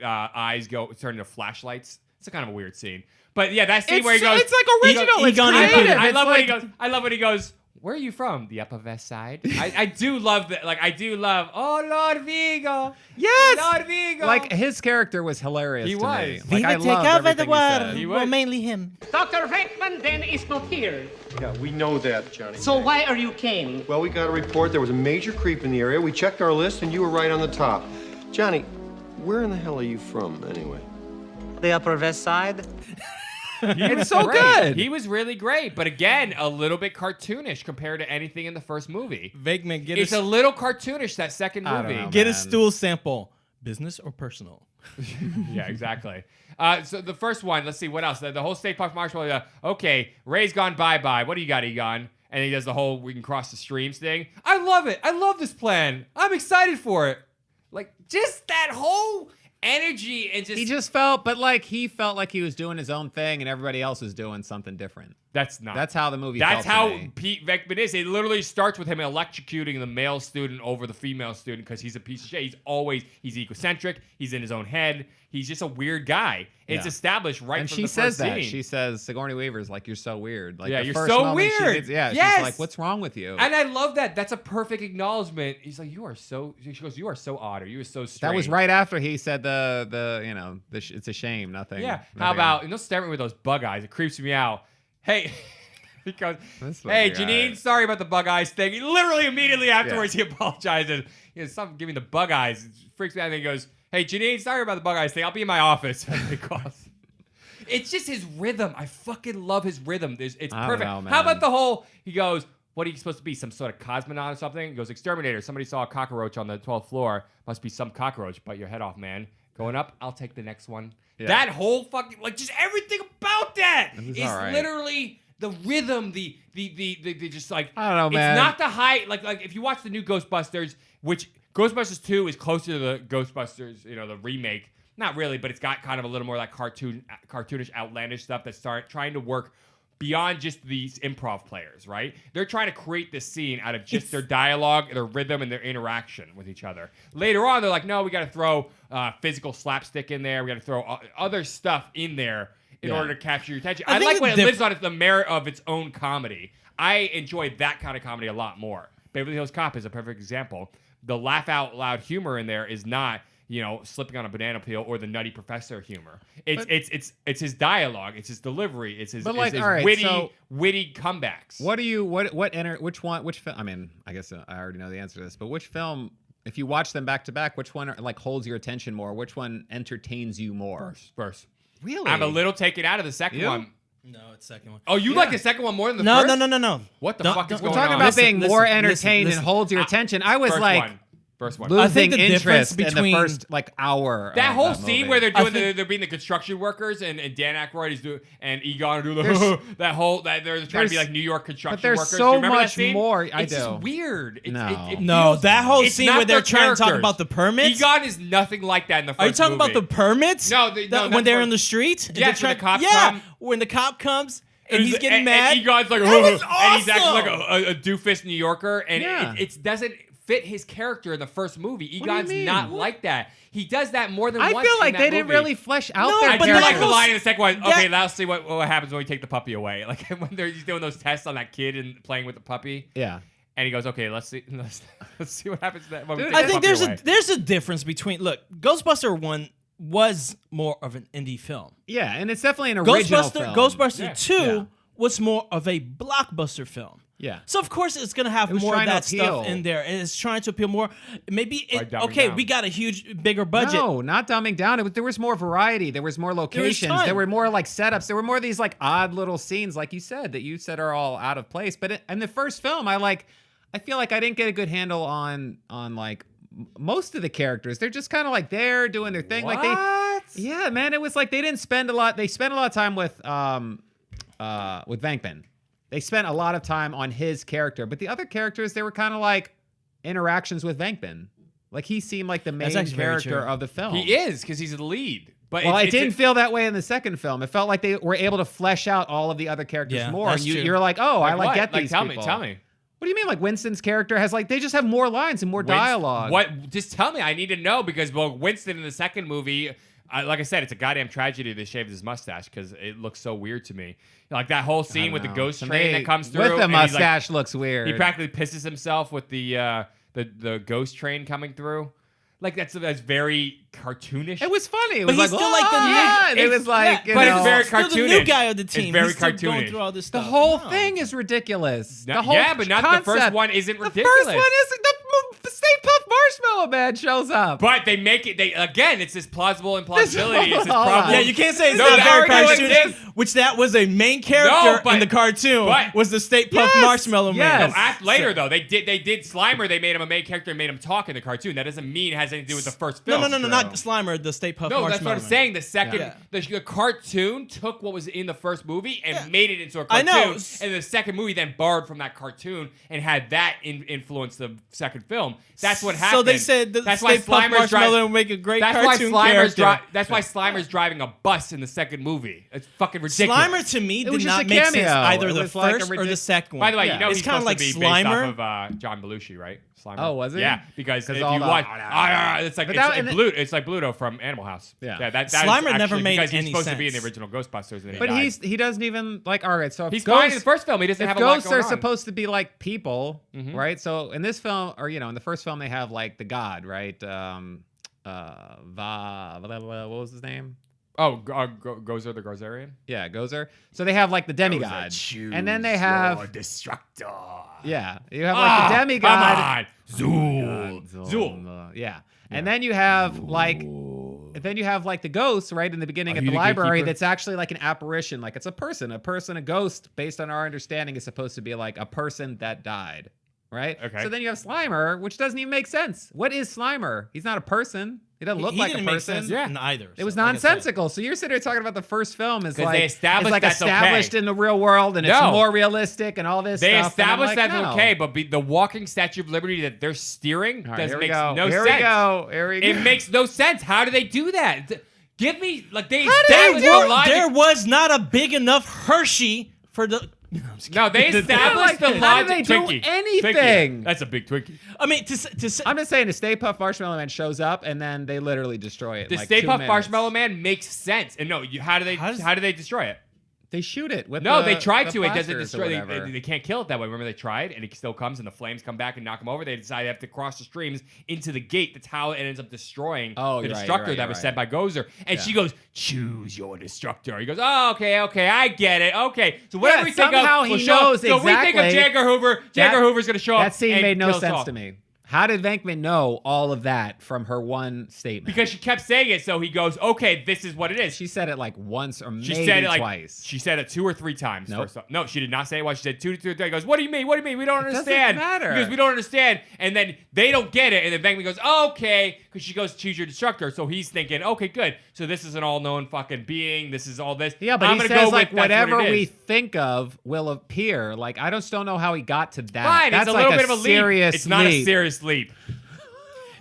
eyes turn into flashlights. It's a kind of a weird scene. But yeah, that scene where he goes. It's like original. It's Egon and creative. Peter. I It's love like, when he goes. I love when he goes. Where are you from? The Upper West Side. I do love that. Like I do love. Oh Lord Viggo. Yes. Lord Viggo. Like his character was hilarious. He to was. me. We Like I loved everything he said. He was. mainly him. Dr. Venkman then is not here. Yeah, we know that, Johnny. So why are you came? Well, we got a report there was a major creep in the area. We checked our list, and you were right on the top. Johnny, where in the hell are you from, anyway? The Upper West Side? It's so great. good. He was really great, but again, a little bit cartoonish compared to anything in the first movie. Venkman, It's a little cartoonish, that second I don't movie. know, get a man. stool sample. Business or personal? Yeah, exactly. So the first one, let's see what else. The whole Stay Puft Marshmallow. Okay, Ray's gone bye-bye. What do you got, Egon? And he does the whole we can cross the streams thing. I love it. I love this plan. I'm excited for it. Like, just that whole energy and just... He just felt, but like he felt like he was doing his own thing and everybody else was doing something different. That's not. That's how the movie That's felt how to me. Pete Venkman is. It literally starts with him electrocuting the male student over the female student because he's a piece of shit. He's egocentric. He's in his own head. He's just a weird guy. It's Yeah. established right And from she the says first that. scene. She says, Sigourney Weaver's like, you're so weird. Like, Yeah, the you're first so moment she weird. gets- yeah, Yes. she's like, what's wrong with you? And I love that. That's a perfect acknowledgement. He's like, you are so... She goes, you are so odd, or you are so strange. That was right after he said it's a shame, nothing. Yeah. How nothing- about... And don't stare at me with those bug eyes. It creeps me out. Hey... He goes, This hey, fucking Janine, guy. sorry about the bug eyes thing. He literally immediately afterwards, he apologizes. He goes, stop giving the bug eyes. It freaks me out. And he goes, hey, Janine, sorry about the bug eyes thing. I'll be in my office. Because it's just his rhythm. I fucking love his rhythm. It's I don't perfect. know, man. How about the whole, he goes, what are you supposed to be? Some sort of cosmonaut or something? He goes, exterminator. Somebody saw a cockroach on the 12th floor. Must be some cockroach. Bite your head off, man. Going up, I'll take the next one. Yeah. That whole fucking, like, just everything about that was is all right. literally... The rhythm, the just like I don't know, man. It's not the high like if you watch the new Ghostbusters, which Ghostbusters 2 is closer to the Ghostbusters, the remake. Not really, but it's got kind of a little more like cartoonish, outlandish stuff that's trying to work beyond just these improv players, right? They're trying to create this scene out of just their dialogue, their rhythm, and their interaction with each other. Later on, they're like, no, we got to throw physical slapstick in there. We got to throw other stuff in there in order to capture your attention. I think like the when it lives on the merit of its own comedy. I enjoy that kind of comedy a lot more. Beverly Hills Cop is a perfect example. The laugh out loud humor in there is not, slipping on a banana peel or the Nutty Professor humor. It's his dialogue, it's his delivery, it's his, But like, his all right, witty comebacks. Which film? I mean, I guess I already know the answer to this, but which film? If you watch them back to back, which one like holds your attention more? Which one entertains you more? First. Really? I'm a little taken out of the second You? one. No, it's second one. Oh, you like the second one more than the No, first? no. What the Don't- fuck is don't- going We're talking on? about being Listen, more listen, entertained listen. and holds your attention. I was First one. I losing think the difference interest in the between- first hour. That of whole that scene movie. where they're I doing think- they're being the construction workers and Dan Aykroyd is doing and Egon are doing There's- that they're trying to be there's- like New York construction but there's workers. so Do you remember that much scene? more- I it's just do. weird. No. It No, feels- that whole it's scene not where they're their trying to talk characters. about the permits. Egon is nothing like that in the first Are you talking about the movie. permits? No, no, when that's they're where- in the street. And Yes, they're when the cops yeah, come. when the cop comes and he's getting and mad. Egon's like, That was and he's acting like awesome. a doofus New Yorker, and Yeah. it doesn't fit his character in the first movie. do you Egon's mean? not like that. He does that more than I once. feel in like that they didn't movie. really flesh out No, their I but do that like the whole- line in the second one. that- Okay, let's see what happens when we take the puppy away. Like when he's doing those tests on that kid and playing with the puppy. Yeah. And he goes, okay, let's see what happens when we Dude, take I the think puppy there's away. a difference between Ghostbuster 1 was more of an indie film. Yeah, and it's definitely an original film. Ghostbuster Yeah. 2 Yeah. was more of a blockbuster film. Yeah. So of course it's gonna have was more of trying to that stuff appeal. in there, and it's trying to appeal more. Maybe By dumbing okay, down. we got a bigger budget. No, not dumbing down. There was more variety. There was more locations. fun. There were more like setups. There were more of these like odd little scenes, like you said are all out of place. But in the first film, I feel like I didn't get a good handle on like most of the characters. They're just kind of like there doing their thing. What? Yeah, man. It was like they didn't spend a lot. They spent a lot of time with Venkman. They spent a lot of time on his character, but the other characters, they were kind of like interactions with Venkman. Like he seemed like the main That's actually very character true. of the film. He is because he's the lead. But Well, it it's didn't feel that way in the second film. It felt like they were able to flesh out all of the other characters Yeah, more. that's And true. you're like, oh, I what? get these tell people. me. Tell me. What do you mean? Like Winston's character has they just have more lines and more dialogue. What? Just tell me. I need to know because Winston in the second movie, like I said, it's a goddamn tragedy they shaved his mustache because it looks so weird to me. Like that whole scene with the ghost To train me, that comes through with the and he's like- mustache looks weird. he practically pisses himself with the ghost train coming through. Like that's very cartoonish. It was funny. It But was he's like, still like the new- yeah. And it it's- was like, yeah, you but know, it's very Still the new cartoonish. guy of the It's team. very He's still going cartoonish. through all this the stuff. whole No. thing is ridiculous. No, The whole yeah, but not the first concept. one isn't The ridiculous. first one isn't. The Stay Puft Marshmallow Marshmallow Man shows up. But they make it. It's this plausible implausibility. It's this problem. Yeah, you can't say it's No, not very they're arguing cartoonish. this. Which that was a main character but- in the cartoon. but- Was the Stay Puft Marshmallow Man? yes. Later though, they did Slimer. They made him a main character and made him talk in the cartoon. That doesn't mean it has anything to do with the first film. No, not Slimer. The Stay Puft No, Marshmallow that's what I'm Man. saying. The second, Yeah. the cartoon took what was in the first movie and Yeah. made it into a I cartoon. know. And the second movie then borrowed from that cartoon and had that influence the second film. That's what happened. So they said the that's Stay why Puft Slimer's Marshmallow would make a great cartoon character. That's why Slimer's driving a bus in the second movie. It's fucking ridiculous. Slimer to me It was did just not a make sense cameo. either It the was like a first or the second one. By the way, you know it's he's kind of supposed like to be Slimer. based off of John Belushi, right? Slimer. Oh, was he? Yeah, because if you all the- watch, it's like But that- and it's like Bluto from Animal House. Yeah. that Slimer is never actually made because he's any supposed to be in the sense. original Ghostbusters. And But he died. he doesn't even like. All right, so if He's ghosts, fine in the first film. He doesn't if have a lot ghosts going are on. supposed to be like people, Mm-hmm. right? So in this film, or in the first film, they have like the god, right? What was his name? Oh, Gozer the Gozerian. Yeah, Gozer. So they have like the demigod, and then they have Destructor. yeah, you have like the demigod. Zool. Yeah, and then you have like. And then you have like the ghosts, right, in the beginning Are of you the the library gatekeeper? that's actually like an apparition. Like it's a person. A ghost, based on our understanding, is supposed to be like a person that died, right? Okay. So then you have Slimer, which doesn't even make sense. What is Slimer? He's not a person. He doesn't look He like didn't a make person. sense in either. It was so, like I said. nonsensical. So you're sitting here talking about the first film is 'Cause like they established it's like that's established okay. in the real world and it's No. more realistic and all this They stuff. and I'm established like, that's no. okay, but the walking Statue of Liberty that they're steering All right, doesn't here we make go. no Here sense. we go. Here we go. It makes no sense. How do they do that? Give me like they There, established the logic. there was not a big enough Hershey for the. No, they established the How logic. do they do Twinkie. anything? Twinkie. That's a big Twinkie. I mean, to say, I'm just saying the Stay Puft Marshmallow Man shows up and then they literally destroy it. The in like Stay 2 Puft minutes. Marshmallow Man makes sense. And no, how do does- they destroy it? They shoot it with No, the, they tried the to. It doesn't blasters or destroy. whatever. They can't kill it that way. Remember, they tried, and it still comes, and the flames come back and knock them over. They decide they have to cross the streams into the gate. That's how it ends up destroying Oh, the you're right, destructor you're that right, was you're sent by right. Gozer. And Yeah. she goes, "Choose your destructor." He goes, "Oh, okay, I get it. Okay, so whatever Yeah, we think somehow of, he we'll show. knows So we think of exactly. J. Edgar Hoover. J. Edgar Hoover's gonna show up. That scene and made no kill us sense all. to me. How did Venkman know all of that from her one statement? Because she kept saying it, so he goes, "Okay, this is what it is." she said it like once or She maybe said it like twice. She said it 2 or 3 times. Nope. First off. No, she did not say it once. She said 2 to 3. He goes, "What do you mean? What do you mean? We don't doesn't understand." matter. Because we don't understand. And then they don't get it. And then Venkman goes, "Okay," because she goes, "Choose your destructor." So he's thinking, "Okay, good. So this is an all-known fucking being. This is all this." Yeah, but I'm he gonna says go like with that's whatever what it we is. think of will appear. Like I just don't know how he got to that. Fine, That's it's a like little bit of a serious leap. It's not a leap. serious leap.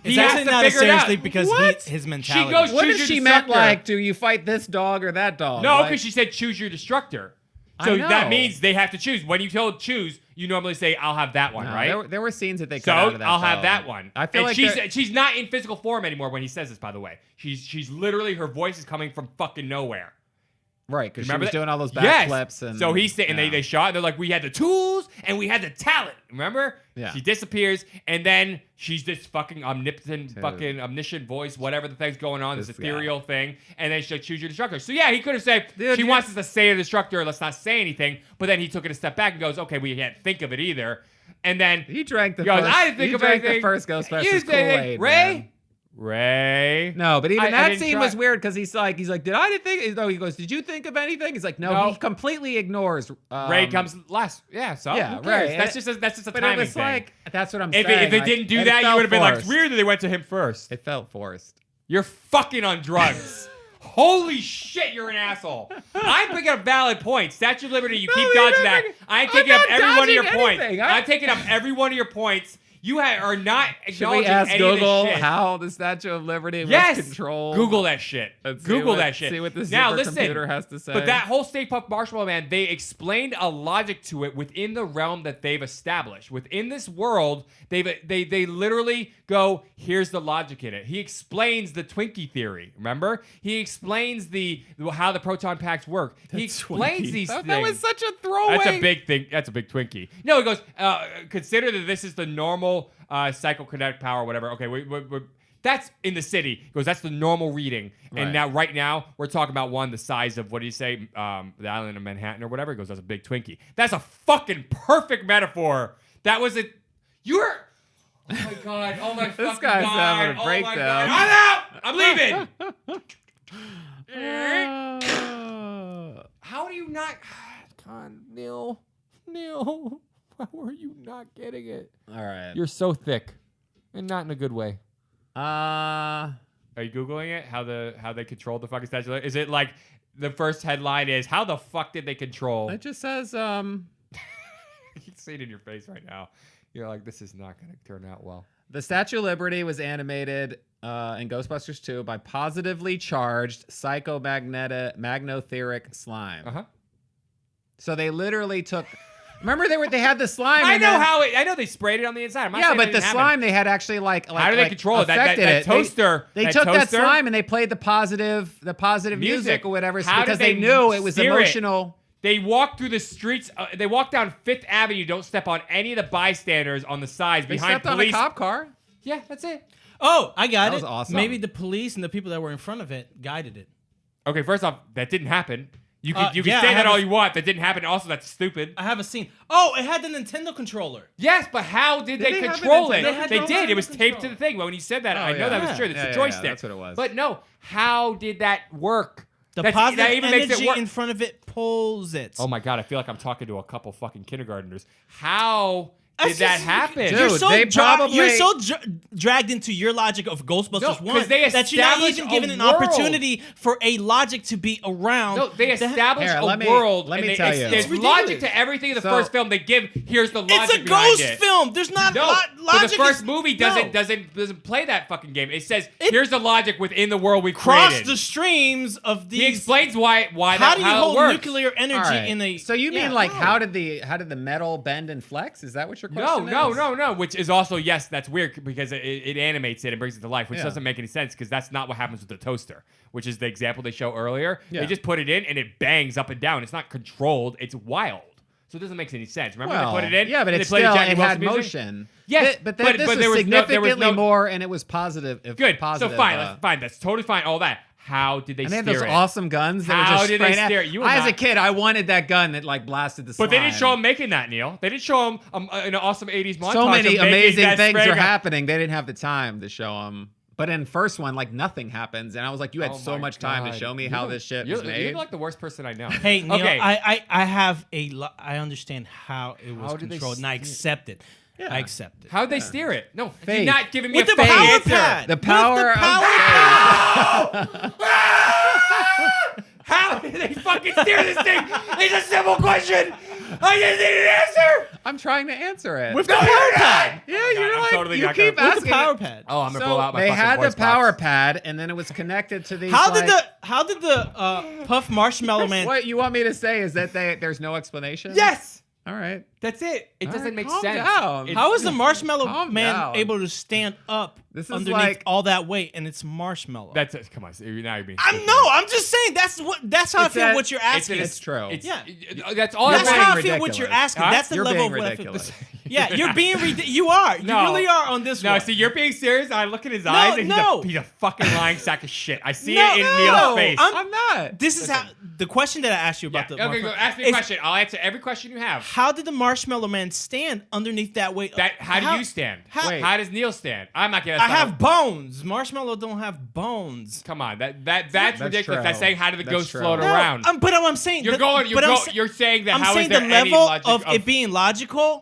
it's He has actually to not a figure it serious out. leap because What? his mentality. goes- What Choose if your she meant destructor. like, do you fight this dog or that dog? No, Like- because she said, "Choose your destructor." I So know. that means they have to choose. When you told choose, you normally say, "I'll have that one," No, right? there were scenes that they cut So out of that I'll have film. that one. I feel and like she's not in physical form anymore when he says this. By the way, she's literally her voice is coming from fucking nowhere. right because she Remember was that? doing all those Yes. backflips and so he's saying yeah. they shot and they're like, we had the tools and we had the talent. Remember? Yeah. She disappears and then she's this fucking omniscient voice, whatever the thing's going on, this This ethereal thing, and then she'll choose your destructor. So yeah, he could have said Dude, she you- wants us to say a destructor, let's not say anything. But then he took it a step back and goes, okay, we can't think of it either. And then He drank the he goes, first. I didn't think he of drank anything. the first You Ghostbusters didn't say anything. Kool-Aid. Ray. Man. No, but even I that didn't scene try- was weird because he's like, did I didn't think? No, he goes, did you think of anything? He's like, no. No. He completely ignores. Ray comes last. Yeah, so yeah, who cares? right. That's just a But timing it was thing. like that's what I'm If saying. they like, didn't do it that, you felt would have been like, forced. it's weird that they went to him first. It felt forced. You're fucking on drugs. Holy shit, you're an asshole. I'm picking up valid points. Statue of Liberty, you keep you're dodging not that. picking- I'm I'm taking up not every one of your dodging points. anything. I'm taking up every one of your points. You are not Should acknowledging we ask any Google of this shit. how the Statue of Liberty Yes. was controlled? Google that shit. Let's see Google what- that shit. see what the now, supercomputer has to say. But that whole Stay Puft Marshmallow Man, they explained a logic to it within the realm that they've established. Within this world, they literally go, here's the logic in it. He explains the Twinkie theory. Remember? He explains how the proton packs work. He explains these things. That was such a throwaway. That's a big thing. That's a big Twinkie. No, he goes, consider that this is the normal psychokinetic power, whatever. Okay, that's in the city. He goes, that's the normal reading. And Right. right now, we're talking about one the size of, what do you say, the island of Manhattan or whatever. He goes, that's a big Twinkie. That's a fucking perfect metaphor. That was Oh my god! Oh my fucking This guy's god! having a Oh breakdown. my god! I'm out! I'm leaving! How do you not? God, Neal, how are you not getting it? All right. You're so thick, and not in a good way. Uh, Are you googling it? How they controlled the fucking statue? Is it like the first headline is how the fuck did they control? it just says You can see it in your face right now. You're like, this is not going to turn out well. the Statue of Liberty was animated in Ghostbusters 2 by positively charged psychomagnotheric slime. Uh-huh. So they literally took. Remember they had the slime. I and know then- I know they sprayed it on the inside. I'm not Yeah, saying but that the didn't slime happen. they had actually like How do they control it? That affected it. toaster. They that took that toaster? slime and they played the positive music or whatever How because did they knew it was steer emotional. They walked through the streets. They walked down Fifth Avenue. Don't step on any of the bystanders on the sides They behind stepped police. on a cop car. Yeah, that's it. Oh, I got That it. was awesome. Maybe the police and the people that were in front of it guided it. Okay, first off, that didn't happen. You can Yeah, say I that have all a- you want. That didn't happen. Also, that's stupid. I have a scene. Oh, it had the Nintendo controller. Yes, but how did they they have a control it? Nintendo They had They no did. It was Nintendo taped to control. the thing. But when you said that, I know yeah. that was true. It's Yeah, a yeah, joystick. that's what it was. But no, how did that work? The That positive even makes it energy work. in front of it pulls it. Oh my god, I feel like I'm talking to a couple fucking kindergartners. How did That's that just- happen? You're Dude, so they probably- you're so dragged into your logic of Ghostbusters No, 1 they that you're not established even a given an world. opportunity for a logic to be around. No, they that- established Here, a let me- world. let me and tell it's, you. There's It's logic ridiculous. to everything in the So- first film. They give here's the logic It's a behind ghost it. film. There's not No, logic. but the first is- movie no. doesn't play that fucking game. It says here's the logic within the world we've cross created. the streams of these. He explains why how that do you how hold it works. nuclear energy All right. in a? So you mean Yeah, like no. how did the metal bend and flex? Is that what your question No. is? Which is also yes, that's weird because it animates it and brings it to life, which Yeah. doesn't make any sense because that's not what happens with the toaster, which is the example they show earlier. Yeah. They just put it in and it bangs up and down. It's not controlled. It's wild. So it doesn't make any sense. Remember Well, they put it in? yeah, but and it's they played still Jackie it Wilson had music? motion. Yes, but but this there was was significantly no- more, and it was positive. Good. Positive, So fine, fine. That's totally fine. All that. How did they And they steer had those it? awesome guns that were How just did they spraying steer at- it? You were As a not- kid, I wanted that gun that like blasted the slime. But they didn't show him making that, Neil. They didn't show him an awesome 80s montage. So many of making amazing that things spray are gun. happening. They didn't have the time to show them. But in first one, like nothing happens, and I was like, "You had Oh so my much time to God. show me You how don't- this shit you're, was made." You're like the worst person I know. Hey Neil, Okay. I have I understand how it was How did they controlled, and I steer- accept it. Yeah. I accept it. How'd they steer it? No, Faith. you're not giving me With a the fake power answer. pad. The power With the of power pad. How did they fucking steer this thing? It's a simple question. I just need an answer. I'm trying to answer it. With the power pad. yeah, God, you're I'm like totally you not keep gonna- With asking. the power pad. Oh, I'm gonna So pull out my they fucking had the voice power box. pad, and then it was connected to these. How did like- the Puff Marshmallow Man? What you want me to say is that there's no explanation? Yes, All right. that's it. It All doesn't right, make calm sense. down. It's- How is the Marshmallow Calm Man down. able to stand up This is underneath like- all that weight and it's marshmallow? That's it. Come on, now you're being. I'm stupid. no, I'm just saying that's how I It's feel. that- what you're asking. It's true. Yeah. That's all. That's I'm how saying. I feel. What you're ridiculous. asking. Huh? That's the You're level being of what I feel. ridiculous. Yeah, you're being ridiculous. You are. You No. really are on this No, one. see, you're being serious. I look at his No, eyes, and no. he's a fucking lying sack of shit. I see No, it in no. Neil's face. I'm not. This is how the question that I asked you about the Okay, go marshmallow- ask me a is, question. I'll answer every question you have. How did the Marshmallow Man stand underneath that weight? How do you stand? How, Wait. How does Neil stand? I'm not gonna. I have bones. Marshmallow don't have bones. Come on, that's That's ridiculous. true. That's saying how did the That's ghost true. float No, around? but I'm saying You're that- going. but I'm sa- You're saying that. I'm How saying is there the any level logic of it being logical.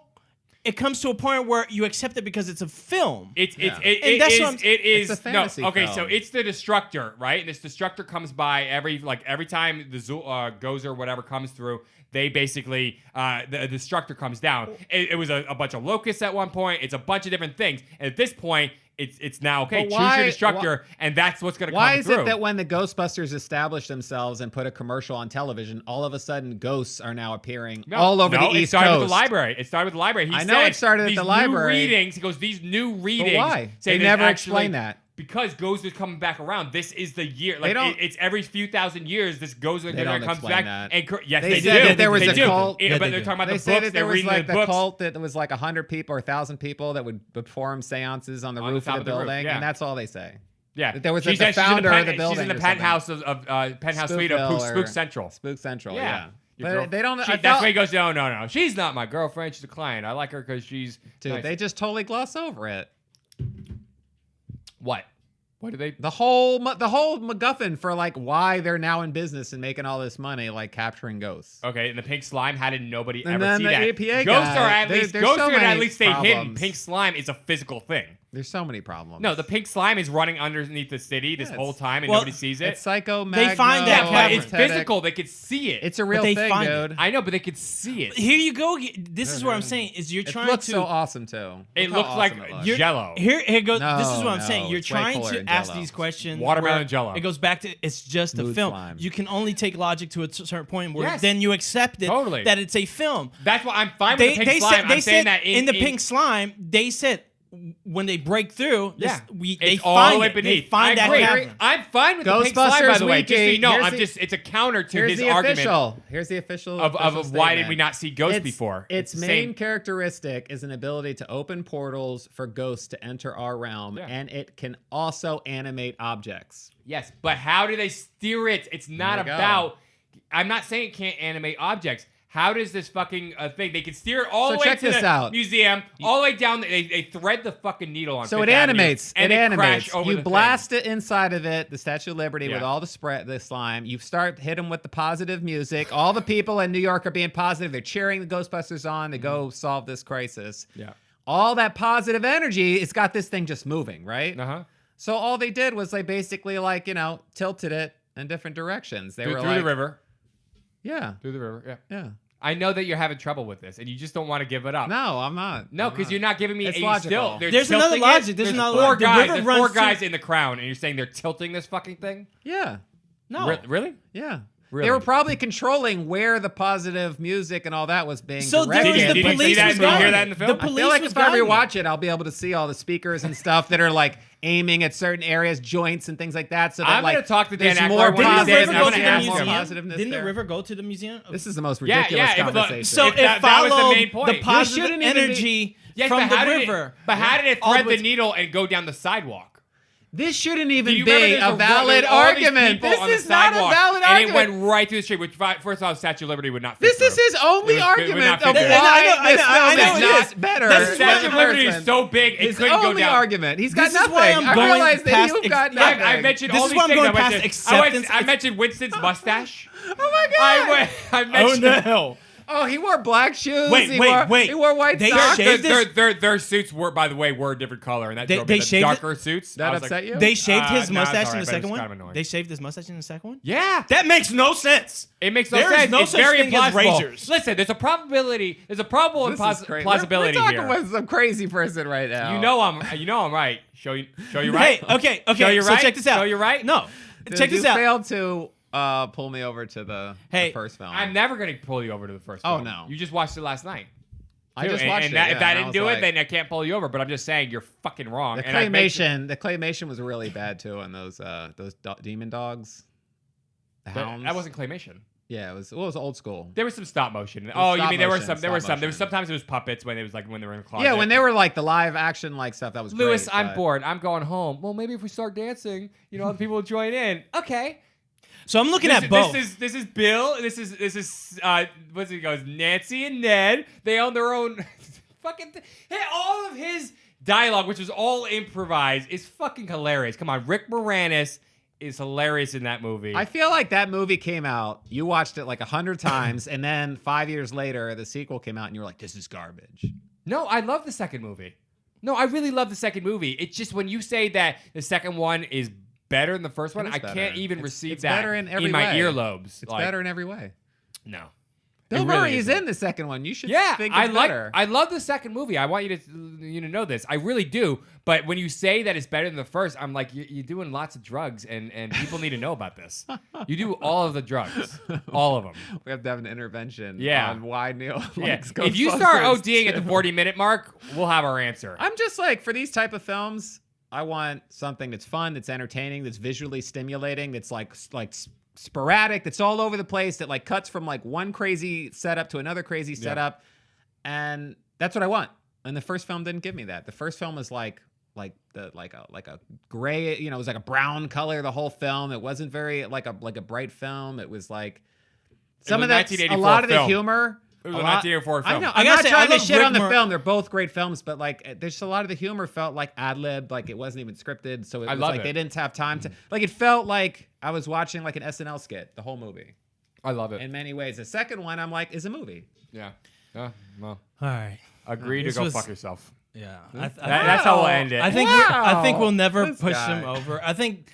It comes to a point where you accept it because it's a film. It's Yeah. it that's is what I'm- it is It's a fantasy no okay film. so it's the destructor, right? And this destructor comes by every time the gozer or whatever comes through, they basically the destructor comes down. It was a bunch of locusts at one point. It's a bunch of different things, and at this point it's now okay. But Choose why- your destructor, and that's what's going to come Why is through. it that when the Ghostbusters established themselves and put a commercial on television, all of a sudden ghosts are now appearing all over the it East started Coast? with the library. It started with the library. He I know said it started at these the library. New readings. He goes, these new readings. why? say They that never actually- explain that. Because Gozer is coming back around. This is the year. Like don't- it's every few thousand years. This Gozer They don't comes explain back. that. And yes, They they, said do. that there was they a do. cult- Yeah, Yeah, but they they're do. talking about They the say books. that there They're was reading like the the books. cult that was like 100 people or 1,000 people that would perform seances on the On the roof top of of the the roof, building, yeah. and that's all they say. Yeah, That there was She the said she's in founder of the She's building in the or something. penthouse of penthouse suite of Spookville Spook or- Central. Spook Central, Yeah. yeah. But they don't. That's why he goes, no. She's not my girlfriend. She's a client. I like her because she's Dude, nice. they just totally gloss over it. What? What do they? The whole MacGuffin for like why they're now in business and making all this money, like capturing ghosts. Okay, and the pink slime. How did nobody And ever then see the that? APA Ghosts guy, are at there's least so ghosts are gonna at many least stay hidden. problems. Pink slime is a physical thing. There's so many problems. No, the pink slime is running underneath the city this whole time and well, nobody sees it. It's psycho. They find that But it's cavern. physical. They could see it. It's a real they thing, find it. dude. I know, but they could see it. Here you go. This is what I'm saying. Is you're It trying looks to. so awesome too. It Look looks how like awesome it looks. Jello. Here goes. No, this is what I'm no, saying. You're it's way trying cooler to than ask Jell-O. these questions. Watermelon where Jell-O. It goes back to it's just a Mood film. slime. You can only take logic to a certain point where Yes. then you accept it Totally. that it's a film. That's why I'm fine with the pink slime. I'm saying that in the pink slime, they said when they break through, Yeah, they it's all find the way it. They beneath. find I that agree. cavern. I'm fine with the pink slime, by Ghostbusters the way. Just so you Wiki. know, Here's it's a counter to Here's his the argument official. Here's the official of why did statement. we not see ghosts before? Its It's main same. characteristic is an ability to open portals for ghosts to enter our realm, Yeah. and it can also animate objects. Yes, but how do they steer it? It's not There you go. about. I'm not saying it can't animate objects. How does this fucking thing? They can steer it all So the way check to this the out. museum, all the way down. They thread the fucking needle on. So Fifth it Avenue, animates. and It they crash animates. over You the blast thing. it inside of it, the Statue of Liberty, with Yeah. all the slime. You start hit them with the positive music. All the people in New York are being positive. They're cheering the Ghostbusters on to go solve this crisis. Yeah. All that positive energy, it's got this thing just moving, right? Uh huh. So all they did was they basically tilted it in different directions. They were Through like, the river. yeah, Through the river. Yeah. yeah. I know that you're having trouble with this, and you just don't want to give it up. No, I'm not. No, because you're not giving me It's a logical. still. They're There's another tilting logic. it. There's another four logic. The guys. river There's runs four through- guys in the crown, and you're saying they're tilting this fucking thing? Yeah, No. Really? yeah. Really? They were probably controlling where the positive music and all that was being So there directed. was the Did you see police that? was Did you hear guiding that in the it. film? The I feel police I feel like was if I guiding it. rewatch it, I'll be able to see all the speakers and stuff that are like aiming at certain areas, joints and things like that. So that I'm like gonna talk to Dan there's Aykroyd more when he's Didn't the in. river I'm go gonna to the ask him. museum? positiveness Didn't the there. river go to the museum? This is the most Yeah, ridiculous yeah, conversation. So If it that was the followed main point. the This positive shouldn't even be- energy Yes, from but the how did river. how did it All the thread way the needle and go down the sidewalk? This shouldn't Do even you be remember a there's valid all these argument. people This on the is not a sidewalk, valid and argument. it went right through the street. Which, first of all, Statue of Liberty would not. Fit This is through. his only It would not argument fit of through. why I this know film it is is. not better. That's The Statue of Liberty is Listen, so big it his couldn't go only down. argument. He's got This is nothing. why I'm I going realize that past you've got ex- nothing. I mentioned This all is these why I'm things. going I past mentioned- acceptance. I mentioned Winston's mustache. Oh my god! I mentioned. no! Oh, he wore black shoes. Wait, he wait, wore, wait. He wore white They socks. shaved this- Their suits were, by the way, a different color, and that They- drove they me. The shaved it- darker suits. That I was upset you? They shaved his no, it's mustache alright, in the but second it's one. kind of annoying. They shaved his mustache in the second one. Yeah. That makes no sense. It makes no There is sense. no it's such very thing as implausible. razors. Listen, there's a probability. There's a probable This is crazy. plausibility We're talking here. with some crazy person right now. You know I'm right. Show you right. Hey, okay. Show you So right. check this out. Show you right. No, Dude, check this you out. failed to pull me over to the first film. I'm never gonna pull you over to the first Oh, film. no. You just watched it last night. I too. just And- watched and it. that- yeah, if that and I didn't was do like- it, then I can't pull you over. But I'm just saying you're fucking wrong. The And I mentioned- claymation was really bad too, and those demon dogs, the hounds. that wasn't claymation. Yeah, it was old school. There was some stop motion. Oh, you stop mean there were motion, some? There were stop some. There was motion. sometimes it was puppets when they were in the closet. Yeah, when they were like the live action like stuff, that was Lewis, great, I'm but- bored. I'm going home. Well, maybe if we start dancing, other people will join in. Okay. So I'm looking at both. This is Bill. This is what's it goes? Nancy and Ned. They own their own fucking. Hey, all of his dialogue, which was all improvised, is fucking hilarious. Come on, Rick Moranis is hilarious in that movie. I feel like that movie came out, you watched it like 100 times, and then 5 years later, the sequel came out, and you were like, "This is garbage." No, I love the second movie. No, I really love the second movie. It's just when you say that the second one is better than the first one, It is I better. can't even It's- receive it's that better in every my way. earlobes. It's Like, better in every way. No. Bill It really Murray is isn't. in the second one. You should Yeah, think it's better. I love the second movie. I want you to know this. I really do. But when you say that it's better than the first, I'm like, you're doing lots of drugs, and people need to know about this. You do all of the drugs, all of them. We have to have an intervention Yeah. on why Neil Yeah. likes If you start Ghostbusters ODing at the 40-minute mark, we'll have our answer. I'm just like, for these type of films, I want something that's fun, that's entertaining, that's visually stimulating, that's like sporadic, that's all over the place, that like cuts from like one crazy setup to another crazy setup, and that's what I want. And the first film didn't give me that. The first film was like a gray, it was like a brown color the whole film. It wasn't very like a bright film. It was like Some was of that, 1984 a lot of the film. humor. It was a 1984 film. I know. I I'm gotta not say, trying I to love shit on the Rick film. They're both great films, but like, there's a lot of the humor felt like ad-libbed, like it wasn't even scripted. So it was love like it. they didn't have time to. Like it felt like I was watching like an SNL skit, the whole movie. I love it. In many ways, the second one I'm like is a movie. Yeah. Well, All right. agree to This go was- fuck yourself. Yeah. That's how we'll end it. I think we'll never This push guy. him over. I think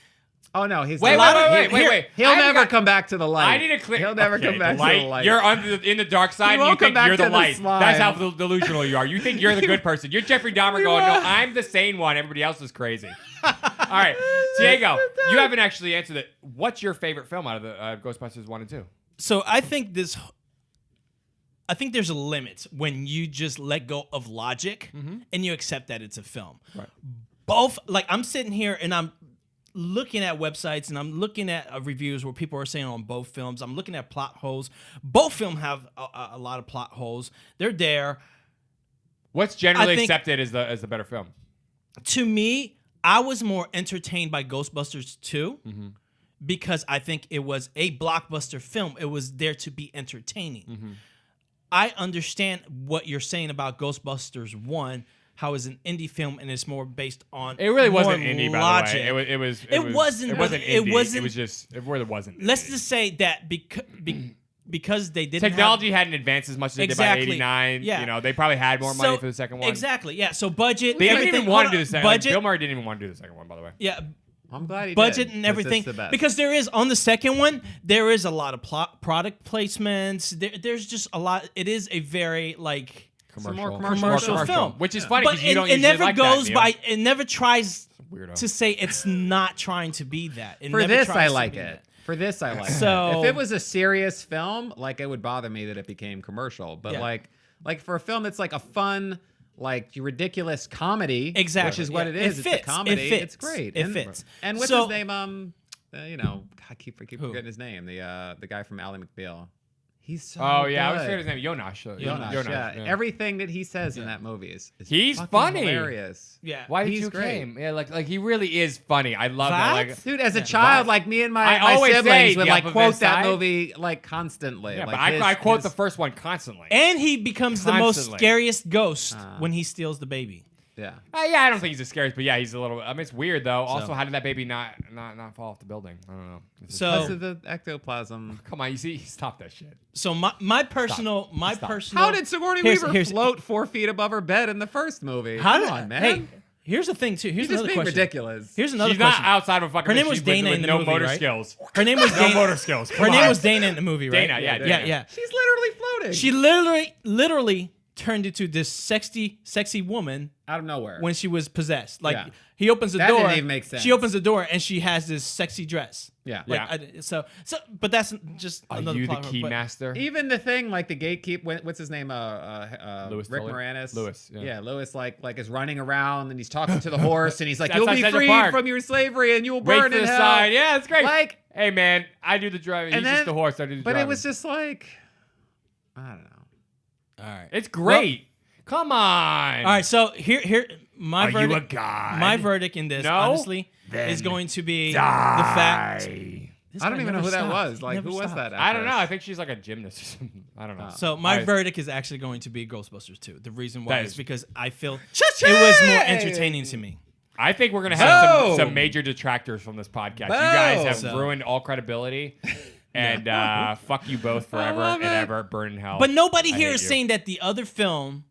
Oh no, he's Wait, not- wait. He'll I never got- come back to the light. I need to clear. He'll never okay, come back the light, to the light. You're in the dark side. And you won't come think back you're to the the light. slime. That's how delusional you are. You think you're the good person. You're Jeffrey Dahmer going, no, I'm the sane one. Everybody else is crazy. All right, Diego, you haven't actually answered it. What's your favorite film out of the Ghostbusters 1 and 2? so. I think there's a limit when you just let go of logic and you accept that it's a film. Right. Both, like I'm sitting here and I'm looking at websites and I'm looking at reviews where people are saying on both films. I'm looking at plot holes. Both films have a lot of plot holes. They're there. What's generally I think- accepted as the better film? To me, I was more entertained by Ghostbusters 2 because I think it was a blockbuster film. It was there to be entertaining. I understand what you're saying about Ghostbusters 1, how it's an indie film and it's more based on It really more wasn't indie, by logic. the way. It was. It wasn't, It but wasn't. it Indie. wasn't- It was just. It really wasn't. Let's indie. just say that because they didn't Technology have, hadn't advanced as much as they Exactly. did by '89. Yeah. You know, they probably had more money So- for the second one. Exactly, yeah. So budget, They didn't everything. even want to hold do on. the second. Budget, Bill Murray didn't even want to do the second one, by the way. yeah. I'm glad he Budget did, and 'cause everything it's the best. because there is on the second one there is a lot of product placements. There's just a lot. It is a very like Some more commercial film, which is funny but because you it, don't it usually never like goes that, by. It never tries Weirdo. to say it's not trying to be that. It For never this, tries I to like be it. that. For this, I like So- it. If it was a serious film, like it would bother me that it became commercial. But Yeah. like for a film that's like a fun, like ridiculous comedy, Exactly, which is what yeah. it is. It It's fits. a comedy. It fits. It's great. It and, fits. And what's So- his name? I keep forgetting his name. The guy from Ally McBeal. He's so Oh yeah, I was good. forgetting his name. Jonas. Jonas, yeah. Everything that he says in that movie is He's fucking funny. hilarious. Yeah. Why did He's you great. came? Yeah, like he really is funny. I love that. Like, Dude, as a child, like me and I my always siblings say would the like Alphabet quote that Side. movie like constantly. yeah, like but I quote the first one constantly. And he becomes the most Constantly. scariest ghost when he steals the baby. yeah. Yeah, I don't think he's the scariest, but yeah, he's a little. I mean, it's weird though. Also, how did that baby not fall off the building? I don't know. So Because of the ectoplasm. come on, you see, stop that shit. So my personal How did Sigourney Weaver float 4 feet above her bed in the first movie? Come on, man. Hey, here's the thing too. Here's You're just another being question. ridiculous. Here's another She's question. not outside of a fucking. Her name machine was Dana with in the no movie, motor right? skills. Her name was No Dana. motor skills. Her Come name on. was Dana in the movie, right? Dana, yeah, yeah, Dana. yeah. She's literally floating. She literally turned into this sexy woman out of nowhere. when she was possessed. Like Yeah. he opens the That door. didn't even make sense. She opens the door and she has this sexy dress. Yeah. Like, so, but that's just Are another you the plot hole, key but- master? Even the thing like the gatekeep, what's his name? Louis Rick Fuller? Moranis. Louis, yeah. Lewis like is running around and he's talking to the horse and he's like, That's "You'll be outside the free park. from your slavery and you will Wait burn for in the hell." sign. Yeah, it's great. Like, hey man, I do the driving. He's and just then the horse. I do the but driving. it was just like, I don't know. All right. It's great. Come on. All right. So here, my Are verdict. you a god? My verdict in this, No? honestly, is going to be the fact. This I don't guy even know never who that stopped. was. He Like, never who was stopped. that? I don't know. I actress? think she's like a gymnast or something. I don't know. So my I- verdict is actually going to be Ghostbusters 2. The reason why That is is- because I feel it was more entertaining to me. I think we're gonna have Boom. some major detractors from this podcast. You guys have So- ruined all credibility, and fuck you both forever and ever. Burn in hell. But nobody I here hate is you. saying that the other film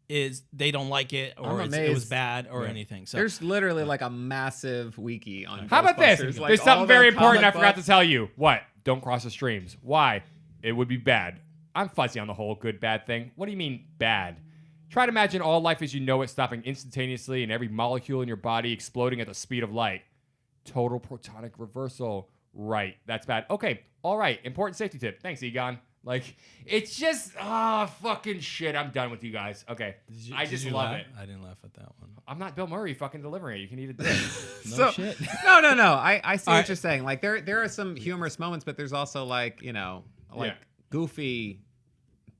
is they don't like it or I'm it was amazed. bad or anything. So There's literally like a massive wiki on. How about this? Ghostbusters, like, There's all something very the important I comic forgot to books. tell you. What? Don't cross the streams. Why? It would be bad. I'm fuzzy on the whole good bad thing. What do you mean bad? Try to imagine all life as you know it stopping instantaneously and every molecule in your body exploding at the speed of light. Total protonic reversal. Right. That's bad. Okay. All right. Important safety tip. Thanks, Egon. Like, it's just, fucking shit. I'm done with you guys. Okay. I just love it. I didn't laugh at that one. I'm not Bill Murray fucking delivering it. You can eat a dick. No shit. No. I see All what right. you're saying. Like there are some humorous moments, but there's also like Yeah. goofy.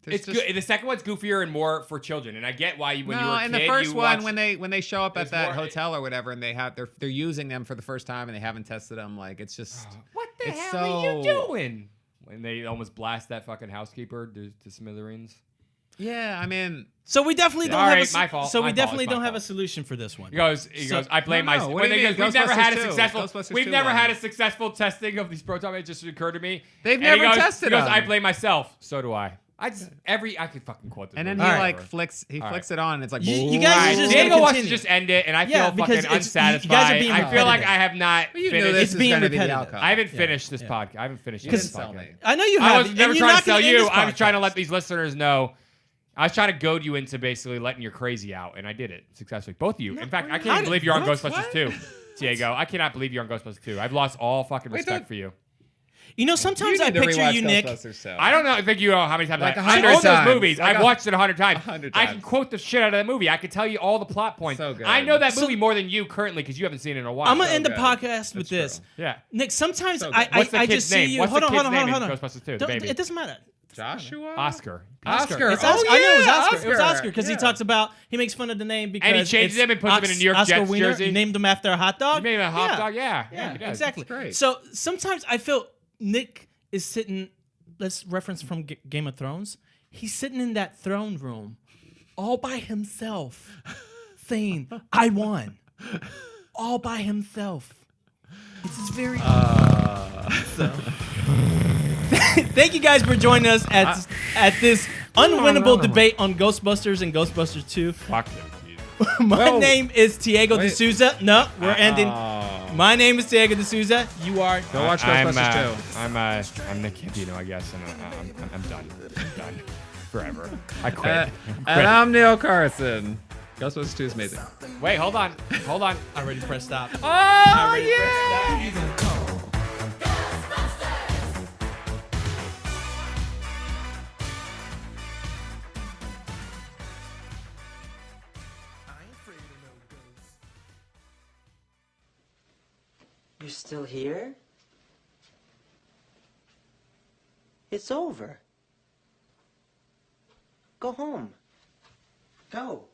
There's It's just- good. The second one's goofier and more for children, and I get why you when you were a in kid, the first you one watched- when they show up at There's that more- hotel or whatever, and they're using them for the first time and they haven't tested them. Like it's just What the it's hell are you so- doing? when they almost blast that fucking housekeeper to smithereens. Yeah, I mean, So we definitely don't All have right, a my fault, So my we fault, definitely it's my don't have a fault. solution for this one. He goes. I blame myself. what do you mean? We've never had a Ghostbusters successful. 2. Ghostbusters We've 2 never won. had a successful testing of these proton. It just occurred to me. They've And never he goes, tested He goes. them. I blame myself. So do I. I could fucking quote this. and then movie he forever. flicks right. it on. And it's like You guys Right. are just Diego gonna wants to continue. just end it, and I Yeah, feel because fucking it's- you unsatisfied. guys are being I feel like repetitive. I have not you finished. know this It's is being going to be the repetitive. outcome. I haven't finished this podcast. I haven't finished this Tell me. podcast. I know you I have. was never and trying you're to sell not gonna end you. this I was trying to podcast. let these listeners know. I was trying to goad you into basically letting your crazy out, and I did it successfully. Both of you. In fact, I can't even believe you're on what? Ghostbusters 2, Diego. I cannot believe you're on Ghostbusters 2. I've lost all fucking respect for you. You know, sometimes I picture you, Nick. I don't know. I think you know how many times Like I 100 own those times. movies. Like I've watched it 100 times. 100 I can times. quote the shit out of that movie. I can tell you all the plot points. So good. I know that movie more than you currently because you haven't seen it in a while. I'm gonna end the good. podcast with That's this. Yeah. Nick, sometimes So I good. What's the I kid's just see name? you. What's Hold the on, kid's hold on, name hold on. in Ghostbusters 2? The Don't- baby. It doesn't matter. Joshua? Oscar. Oscar. It's Oh, Oscar. I know it was yeah, Oscar. It was Oscar because he Yeah. talks about he makes fun of the name because And he changes it's him and puts him in a New York Oscar Jets Wiener. jersey. He named him after a hot dog. You made him a hot dog? Yeah. Yeah, he does. exactly. That's great. So sometimes I feel Nick is sitting. Let's reference from Game of Thrones. He's sitting in that throne room, all by himself, saying, "I won," all by himself. It's just very. So. Thank you guys for joining us at this unwinnable debate on Ghostbusters and Ghostbusters 2. Fuck them. My Whoa. name is Thiago Wait. D'Souza. No, we're ending. Oh. My name is Thiago D'Souza. You are. Go watch I'm, Ghostbusters 2. I'm Nick Campino, I guess, and I'm done. I'm done. Forever. I quit. And Quit. I'm Neil Carson. Ghostbusters 2 is amazing. Wait, hold on. I already pressed stop. Oh, yeah! You're still here? It's over. Go home. Go.